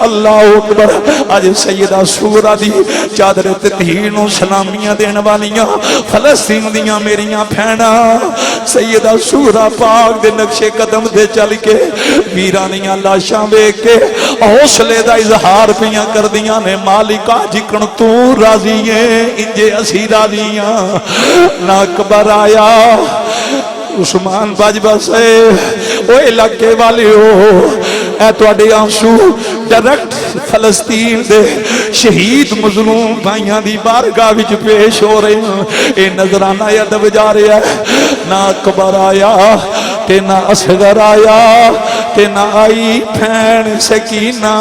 اللہ اکبر آج سیدہ سغرا دی چادر تہینوں سلامیاں دین والیاں فلسطین دیاں میریاں پھینا سیدہ سغرا پاک دے نقش قدم دے چل کے ویرانیاں لاشاں بے کے حوصلے دا اظہار پیاں کر دیاں نے مالکہ جکن تو راضی ہیں انجے اسی راضیاں نہ اکبر آیا عثمان باج بسے وہ علاقے والے ہو اے تو اڈے آنسو ڈائریکٹ فلسطین دے شہید مظلوم بھائیاں دی بارگاہ وچ پیش ہو رہے ہیں اے نظرانہ ادب جا رہا ہے نہ اکبر آیا تے نہ اصغر آیا تے نہ آئی پھین سکینہ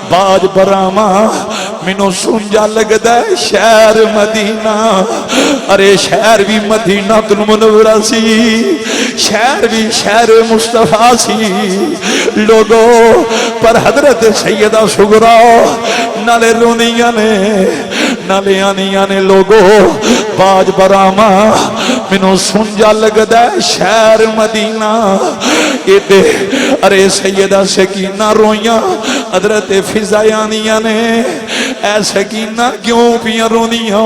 باج براما منو سنجا لگ دے شہر مدینہ ارے شہر بھی مدینہ تنمنورہ سی شہر بھی شہر مصطفیٰ سی لوگو پر حضرت سیدہ سغرا نالے رونیاں نے نالے آنیاں نے لوگو باج براما منو سنجا لگ دے شہر مدینہ دے ارے سیدہ سکینہ رویاں حضرت فضایانیاں نے اے سکینہ کیوں پیاں رونیاں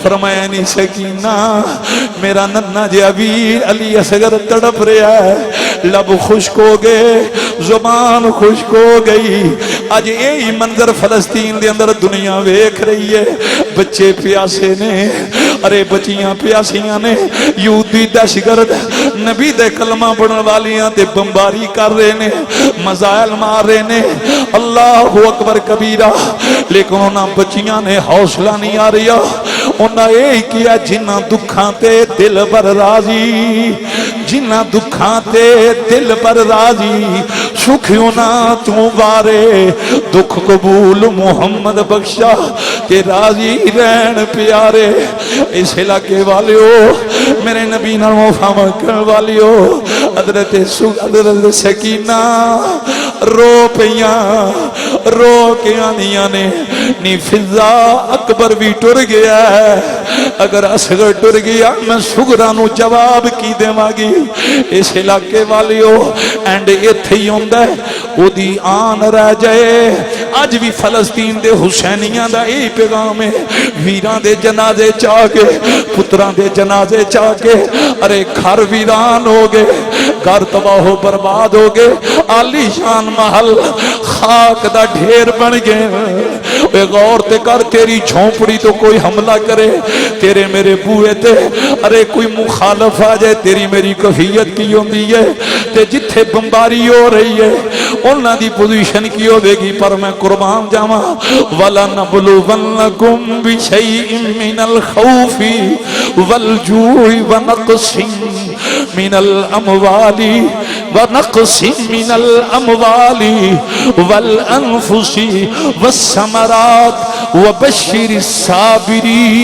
فرمایا نہیں سکینہ میرا ننہ جی ابھی علی اصغر تڑپ رہا ہے لب خشک ہو گئے زبان خشک ہو گئی آج یہی منظر فلسطین دے اندر دنیا ویکھ رہی ہے بچے پیاسے نے ارے بچیاں پیاسیاں نے یہودی دہشتگرد نبی دے کلمہ پڑھن والیاں تے بمباری کر رہے نے مزائل مار رہے نے اللہ اکبر کبیرہ لیکن انہاں بچیاں نے حوصلہ نہیں آ رہا انہاں یہ کیا جنہ دکھاں تے دل پر راضی جنہ دکھاں تے دل پر راضی سکھیوں نہ تو بارے دکھ قبول محمد بخشا کہ راضی رہن پیارے اس علاقے والے ہو میرے نبی نال وفا کرن والے ہو حضرت سکینہ رو پیاں رو کے آنیاں نے نی فضا اکبر بھی ٹر گیا ہے، اگر اصغر ٹر گیا میں سغرا نو جواب کی دیواں گی۔ اس علاقے والیو اینڈ ایتھے ہی ہوندا ہے او دی آن رہ جائے۔ اج بھی فلسطین دے حسینیاں دا یہی پیغام ہے، ویراں دے جنازے چاہ کے، پتراں دے جنازے چاہ کے، ارے گھر ویران ہو گئے، گھر تباہ و برباد ہو گئے، عالی شان محل خاک دا ڈھیر بن گئے۔ اے غور تے کر، تیری جھونپڑی تو کوئی حملہ کرے تیرے میرے بوئے تے، ارے کوئی مخالف آ جائے تیری میری کفیت کی ہوندی ہے، تے جتھے بمباری ہو رہی ہے انہاں دی پوزیشن کی ہو دے گی۔ پر میں قربان جاواں، وَلَنَبْلُوَنَّكُمْ بِشَيْءٍ مِّنَ الْخَوْفِ وَالْجُوعِ وَنَقْصٍ مِّنَ الْأَمْوَالِ وَالْأَنفُسِ وَالثَّمَرَاتِ وَبَشِّرِ الصَّابِرِينَ۔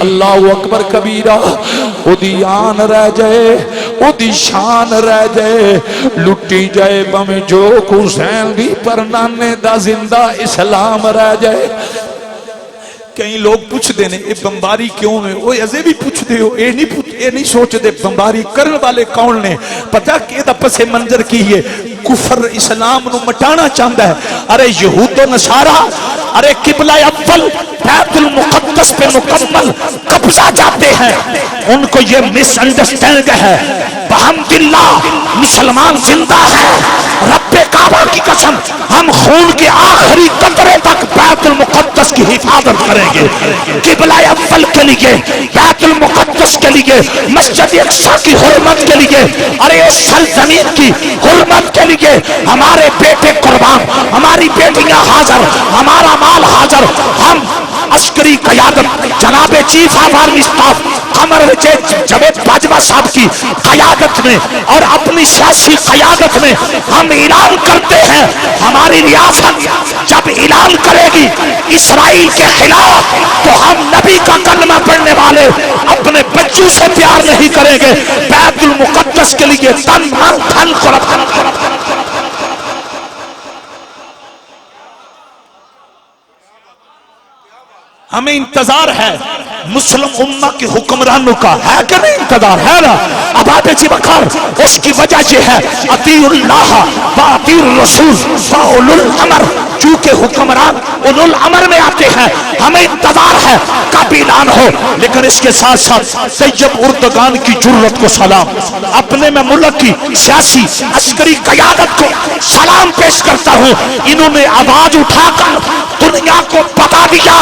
اللہ اکبر کبیرہ، او دی آن رہ جائے، او دی شان رہ جائے، لٹی جائے بم جو حسین دی پر نانے دا زندہ اسلام رہ جائے۔ کئی لوگ پوچھ دینے اے بمباری کیوں ہے، وہ ازے بھی پوچھ دے ہو، اے نہیں سوچ دے بمباری کرن والے کون نے، پتہ کہ دا پس منظر کی ہے، کفر اسلام نو مٹانا چاہتا ہے۔ ارے یہود و نصارہ، ارے قبلہ اول بیت المقدس پہ مکمل قبضہ جاتے ہیں، ان کو یہ مس انڈرسٹینڈ ہے۔ بحمداللہ مسلمان زندہ ہے، رب کعبہ کی قسم ہم خون کے آخری قطرے تک بیت المقدس کی حفاظت کریں گے، قبلہ اول کے لیے، بیت المقدس کے لیے، مسجد اقصی کی حرمت کے لیے، ارے اس سرزمین کی حرمت کے لیے ہمارے بیٹے قربان، ہماری بیٹیاں حاضر، ہمارا مال حاضر۔ ہم عسکری قیادت جناب chief of army staff Qamar Javed Bajwa صاحب کی قیادت میں اور اپنی سیاسی قیادت میں ہم اعلان کرتے ہیں، ہماری ریاست جب اعلان کرے گی اسرائیل کے خلاف تو ہم نبی کا کلمہ پڑھنے والے اپنے بچوں سے پیار نہیں کریں گے، بیت المقدس کے لیے تن من دھن قربان کریں گے۔ ہمیں انتظار ہے مسلم امہ کے حکمرانوں کا، ہے کہ نہیں انتظار ہے نا؟ عبادت جی بکر، اس کی وجہ یہ ہے اطیعوا اللہ و اطیعوا الرسول و اولو الامر، چونکہ حکمران اولو الامر میں آتے ہیں، ہمیں انتظار ہے کب اعلان ہو۔ لیکن اس کے ساتھ ساتھ طیب اردگان کی جرت کو سلام، اپنے میں ملک کی سیاسی عسکری قیادت کو سلام پیش کرتا ہوں۔ انہوں نے آواز اٹھا کر دنیا کو بتا دیا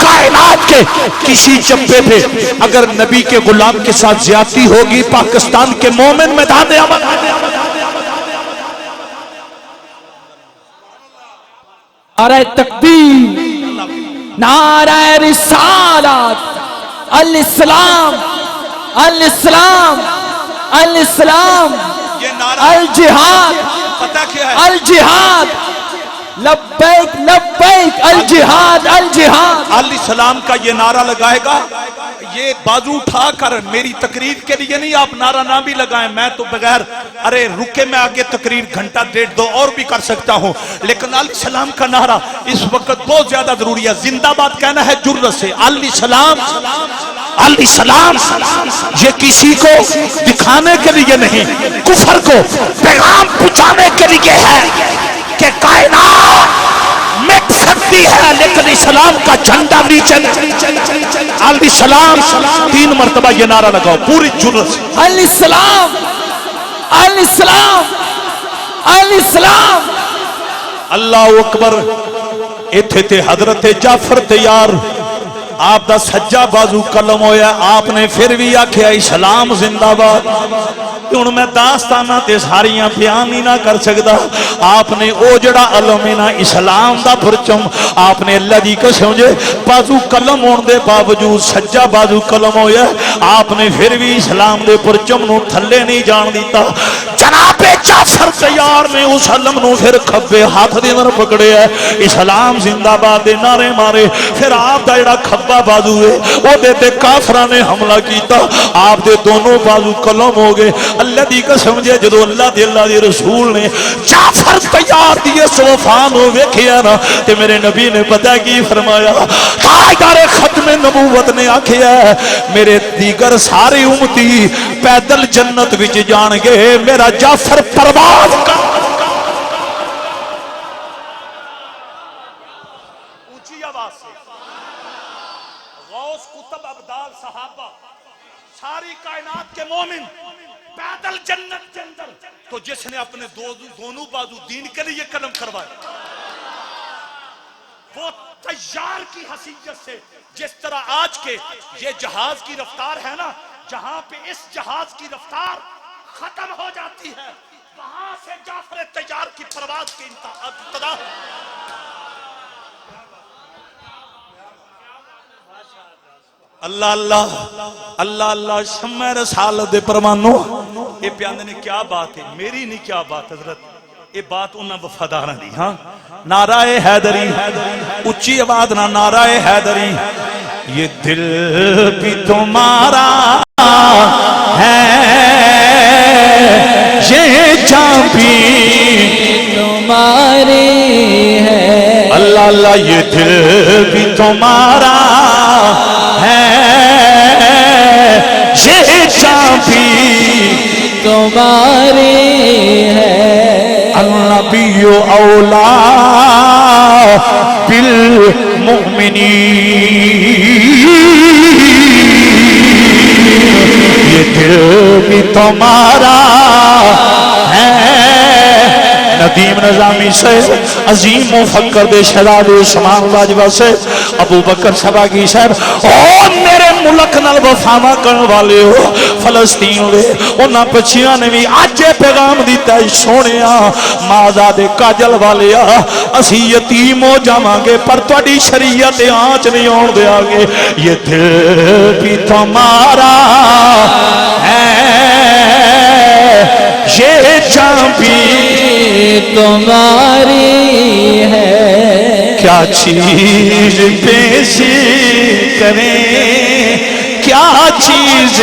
کائنات کے کسی جبے پہ اگر نبی کے غلام کے ساتھ زیادتی ہوگی پاکستان کے مومن میدان عمل۔ نعرہ تکبیر، نعرہ رسالت، الاسلام الاسلام الاسلام، الجہاد الجہاد، لبیک لبیک، الجہاد الجہاد۔ علیہ السلام کا یہ نعرہ لگائے گا، یہ بازو اٹھا کر میری تقریر کے لیے نہیں، آپ نعرہ نہ بھی لگائیں، میں تو بغیر ارے رکے میں آگے تقریر گھنٹہ ڈیڑھ دو اور بھی کر سکتا ہوں، لیکن علیہ السلام کا نعرہ اس وقت بہت زیادہ ضروری ہے۔ زندہ باد کہنا ہے جرت سے، علیہ السلام علیہ السلام، یہ کسی کو دکھانے کے لیے نہیں، کفر کو پیغام پہنچانے کے لیے ہے کہ کائنات مٹ سکتی ہے لیکن اسلام کا جھنڈا نیچے نہیں۔ علیہ السلام 3 مرتبہ یہ نعرہ لگاؤ پوری جرت سے، علیہ السلام علیہ السلام علیہ السلام۔ اللہ اکبر۔ ایتھے تے حضرت جعفر تیار، آپ دا سجا بازو قلم ہویا، آپ نے پھر بھی آکھیا اسلام زندہ باد۔ ہن میں داستانہ تے ساریاں بیان ہی نہ کر سکدا، آپ نے او جڑا علم ہے نا اسلام دا پرچم، آپ نے اللہ دی قسم جے بازو قلم ہون دے باوجود سجا بازو قلم ہویا، آپ نے پھر بھی اسلام دے پرچم نو تھلے نہیں جان دیتا۔ جناب بے جعفر تیار نے اس علم نو پھر کھبے ہاتھ دے اندر پکڑے ہے اسلام زندہ باد دے نعرے مارے پھر آپ دا جڑا کھبا بازو ہے او دے تے کافراں نے حملہ کیتا آپ دے دونوں بازو قلم ہو گئے اللہ دی قسم جے جدو اللہ دے رسول نے جعفر تیار دی اس وفا نو ویکھیا نا تے میرے نبی نے پتہ کی فرمایا تاجدار ختم نبوت نے آکھیا ہے میرے دیگر سارے امتی پیدل جنت وچ جان گے میرا جعفر پرواز کر اونچی آواز سے غوث کتب ابدال صحابہ ساری کائنات کے مومن پیدل جنت کے اندر تو جس نے اپنے دونوں بازو دین کے لیے قلم کروائے وہ تیار کی حیثیت سے جس طرح آج کے یہ جہاز کی رفتار ہے نا جہاں پہ اس جہاز کی رفتار ختم ہو جاتی ہے وہاں سے جعفر تیار کی پرواز کی ابتدا اللہ اللہ اللہ اللہ شمع رسالت دے پروانو یہ پیاندے نے کیا بات ہے میری نہیں کیا بات حضرت یہ بات انہاں وفاداراں دی ہاں نعرہ حیدری اونچی آواز نہ نعرہ حیدری یہ دل بھی تمہارا ہے یہ جان بھی تمہاری ہے اللہ اللہ یہ دل بھی تمہارا ہے یہ جان بھی تمہاری ہے النبی اولا بالمؤمنین یہ دل بھی تمہارا ہے ندیم نظامی سے عظیم مفکر دے شہزاد عثمان واجبہ سے ابو بکر شباگی صاحب او میرے ملک نال وفاواں کرن والے ہو فلسطین دے انہاں بچیاں نے بھی اج پیغام دیتا ہے سونیا ماذا دے کاجل والیا اسی یتیم ہو جاواں گے پر تہاڈی شریعت آنچ نہیں آن دیاں گے یہ دل بھی تمہارا ہے یہ جان بھی تمہاری ہے کیا چیز پیش کریں کیا چیز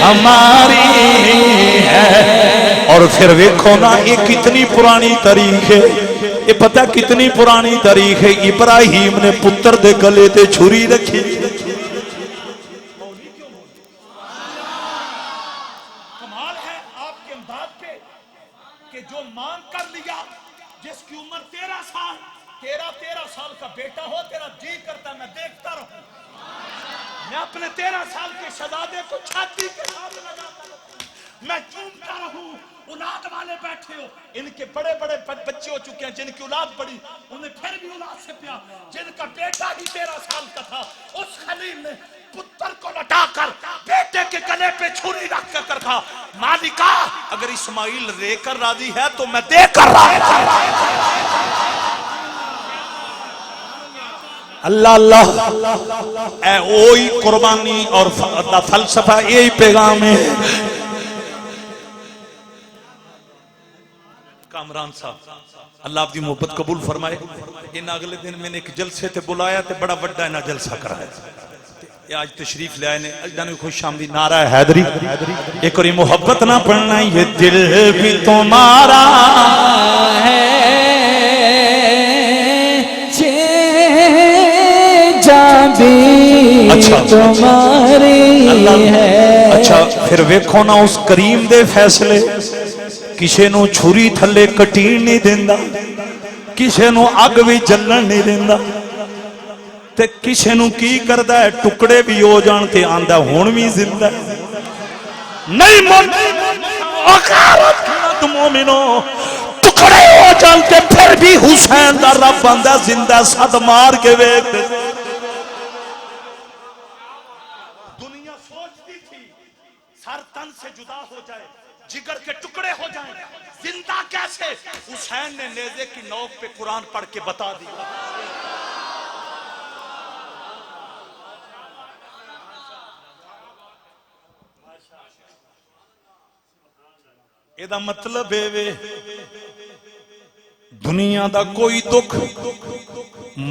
ہماری ہے اور پھر ویکھو نا یہ کتنی پرانی تاریخ ہے یہ پتہ کتنی پرانی تاریخ ہے ابراہیم نے پتر دے گلے تے چھری رکھی کمال ہے آپ کے امداد پہ کہ جو مانگ کر لیا جس کی عمر 13 سال کا بیٹا ہو تیرا جی کرتا میں دیکھتا رہوں میں اپنے 13 سال کے شہزادے کو چھاتی کے ساتھ لگاتا رہوں میں چومتا رہوں اولاد والے بیٹھے ہو ان کے بڑے بڑے بچے ہو چکے ہیں جن کی اولاد بڑی انہیں پھر بھی اولاد سے پیا جن کا بیٹا ہی 13 سال کا تھا اس خلیل نے پتر کو لٹا کر بیٹے کے گلے پہ چھری رکھ کر کہا مالکہ اگر اسماعیل لے کر راضی ہے تو میں دے کر راضی اللہ اللہ اے اوہی قربانی اور فلسفہ یہی پیغام ہے کامران صاحب اللہ آپ دی محبت قبول فرمائے ان اگلے دن میں نے ایک جلسے تے بلایا تے بڑا بڑا انہا جلسہ کرایا یہ آج تشریف لے آئے نے اجدانی خوش آمدید نعرہ حیدری ایک اور یہ محبت نہ پڑھنا یہ دل بھی تمہارا ہے جان بھی تمہاری ہے اچھا پھر ویکھو نا اس کریم دے فیصلے کسے نو چھری تھلے کٹین نہیں دیندہ کسے نو اگ بھی جلن نہیں دیندہ تے کسے نو کی کردہ ہے ٹکڑے بھی ہو جان تے آندہ ہون بھی زندہ نہیں مومنو ٹکڑے ہو جان تے پھر بھی حسین دا رب آندہ زندہ صد مار کے ویک دنیا سوچتی تھی سر تن سے جدا ہو جائے جگر کے ٹکڑے ہو جائیں زندہ کیسے حسین نے نیزے کی نوک پہ قرآن پڑھ کے بتا دی ਇਹਦਾ ਮਤਲਬ ਇਹ ਵੇ ਦੁਨੀਆ ਦਾ ਕੋਈ ਦੁੱਖ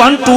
1 2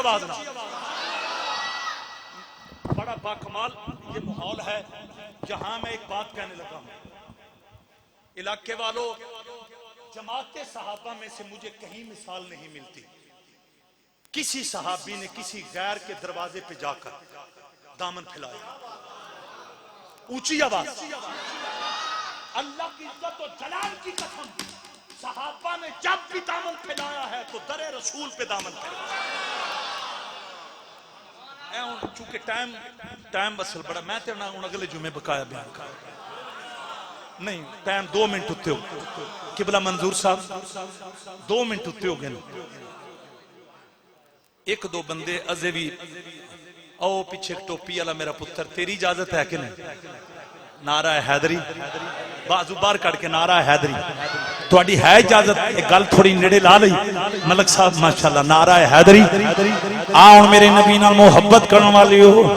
آواز نہ بڑا باکمال یہ ماحول ہے جہاں میں ایک بات کہنے لگا ہوں علاقے والوں جماعت صحابہ میں سے مجھے کہیں مثال نہیں ملتی کسی صحابی نے کسی غیر کے دروازے پہ جا کر دامن پھیلایا اونچی آواز اللہ کی عزت و جلال کی قسم صحابہ نے جب بھی دامن پھیلایا ہے تو در رسول پہ دامن پھیلایا چونکہ ٹائم اصل بڑا میں تیرنا ہوں اگلے جمعے بقایا بیان کر نہیں ٹائم 2 منٹ اتے ہو قبلہ منظور صاحب 2 منٹ اتے ہو گئے ایک دو بندے ازے بھی او پیچھے ٹوپی والا میرا پتر تیری اجازت ہے کہ نہیں نعرہ حیدری بازو باہر کٹ کے نعرہ حیدری تہاڈی ہے اجازت ایک گل تھوڑی نیڑے لا لئی ملک صاحب ماشاءاللہ نعرہ حیدری آؤ میرے نبی نال محبت کرن والے ہو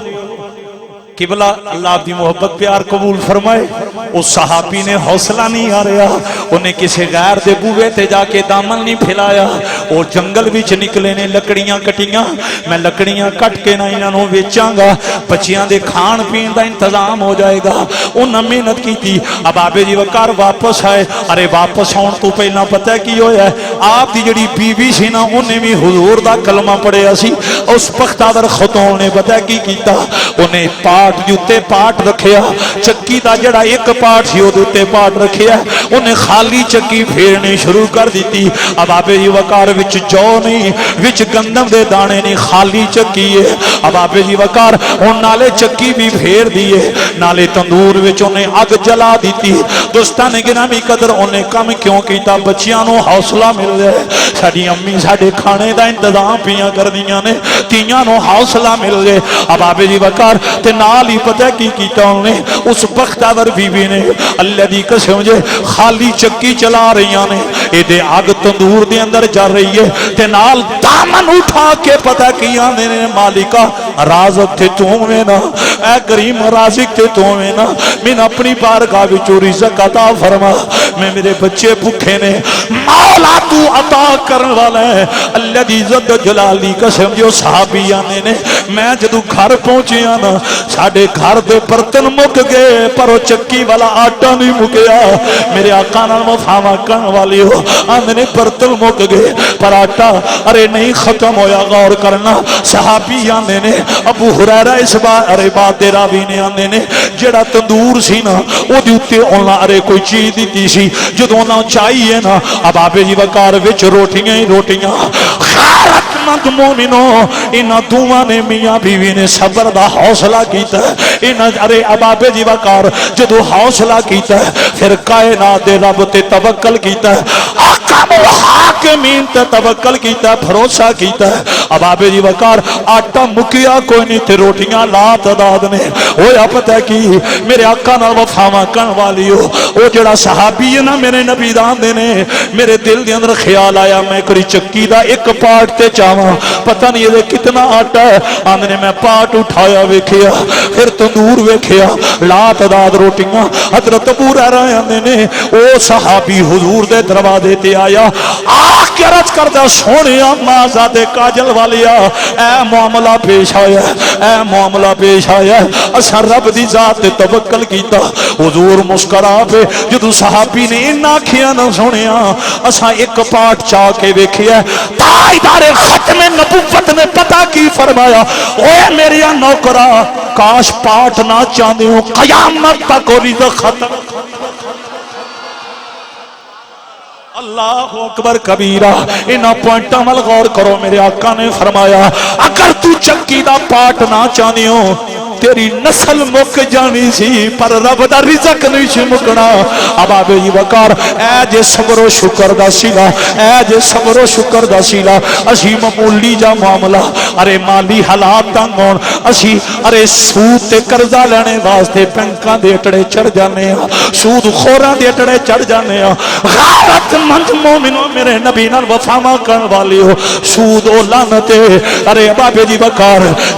قبلہ اللہ دی محبت پیار قبول فرمائے اس صحابی نے حوصلہ نہیں آ رہا انہیں کسی غیر دے بوئے تے جا کے دامن نہیں پھیلایا اور جنگل وچ نکلے نے لکڑیاں کٹیاں میں لکڑیاں کٹ کے نہ انہاں ویچاں گا بچیاں دے کھان پین دا انتظام ہو جائے گا انہاں محنت کیتی اب آبے جی وقار واپس آئے ارے واپس آن تو پہلا پتہ کی ہویا ہے آپ دی جڑی بیوی سی نا انہیں بھی حضور دا کلمہ پڑھیا سی اس پختادر خطوں نے پتہ کی کیتا انہیں پاٹ جوتے پاٹ رکھیا چکی دا جڑا ایک پاٹ سی دوتے پاٹ رکھیا انہیں خالی چکی پھیرنی شروع کر دیتی اب آبے جی وقار وچ جو نہیں وچ گندم دے دانے نہیں خالی چکی ہے اب آبے جی وقار ان نالے چکی بھی پھیر دیئے نالے تندور وچ انہیں آگ جلا دیتی دوستان گرامی قدر انہیں کم کیوں کیتا بچیاں نو حوصلہ مل جائے ساڑی امی ساڑے کھانے دا انتظام پیاں کر دیاں نے تیاں نو حوصلہ مل جائے اب آبے جی وقار تے نال ہی پتہ کی کیتا انہیں اس بختاور بیوی نے اللہ دی قسم جے خالی چکی چلا رہیاں نے اے دے آگ تندور دے اندر جا رہی ہے تے نال دامن اٹھا کے پتہ کیا نے مالکہ رازق تے تو میں نا اے کریم رازق تے تو میں نا من اپنی بارگاہ وچوں رزق عطا فرما میں میرے بچے بھوکے نے مولا تو عطا کرن والا ہے اللہ دی عزت جلال دی قسم جو صحابیاں نے میں جدوں گھر پہنچیا نا ساڑھے گھر دے برتن مک گئے پر وہ چکی والا آٹا نہیں مکیا میرے آقا نال مفاہمہ کرن والی ہو آندھنے برتن مک گئے پر آٹا ارے نہیں ختم ہویا غور کرنا صحابی آندھے نے ابو حریرہ اس ارے بات دے راوی نے آندھے نے جڑا تندور سی نا وہ دیوتے اونا ارے کوئی چیز دیتی سی جدو اونا چاہیے نا اب آبے جی وقار وچ روٹیاں ہی روٹیاں خیرت مند مومنوں انہاں دوواں نے میاں بیوی نے صبر دا حوصلہ کیتا ہے انہاں ارے اب آبے جی وقار جدو حوصلہ کیتا ہے پھر کائنات دے رب تے توکل کیتا ہے حکم و حاکمین تے توکل کیتا ہے بھروسہ کیتا ہے اب آبے جی وقار آٹا مکیا کوئی نہیں تے روٹیاں لا تعداد نے ہویا پتہ کی میرے آقا نال وفاواں کرن والی ہو او جڑا صحابی ہے نا میرے نبی دان دے نے میرے دل دے اندر خیال آیا میں کری چکی دا ایک پارٹ تے چاواں پتہ نہیں یہ کتنا آٹا ہے آندھنے میں پارٹ اٹھایا ویکھیا پھر تندور ویکھیا لا تعداد روٹیاں حضرت ابو ہریرہ آندھے نے او صحابی حضور دے دروازے تے آیا آہ کے عرض کردہ سونیا مازاد کاجل والیا اے معاملہ پیش آیا اے معاملہ پیش آیا اسا رب دی ذات توکل کیتا حضور مسکرا پہ جدو صحابی نے انہا کھیا نہ سنیا اسا ایک پاٹ چاہ کے ویکھیا تائیدار ختم نبوت نے پتہ کی فرمایا اوے میری نوکرا کاش پاٹ نہ چاہتے ہوں قیامت تک اور رزق ختم اللہ اکبر کبیرہ انہا پوائنٹا مل غور کرو میرے آقا نے فرمایا اگر تو چکی دا پاٹ نہ چاہتے ہوں تیری نسل مک جانی سی پر رب دا رزق نہیں سی مکنا اب آبے جی وقار اے جے صبر و شکر دا سیلا اے جے صبر و شکر دا سیلا اسی معمولی جا معاملہ ارے مالی حالات تنگون اسی ارے سود تے قرضہ لینے واسطے بینکاں دے اٹڑے چڑھ جانے ہیں سود خوراں دے اٹڑے چڑھ جانے ہیں غیرت مند مومنوں میرے نبی نال وفاواں کرن والے ہو سود او لعنت ارے اب آبے جی وقار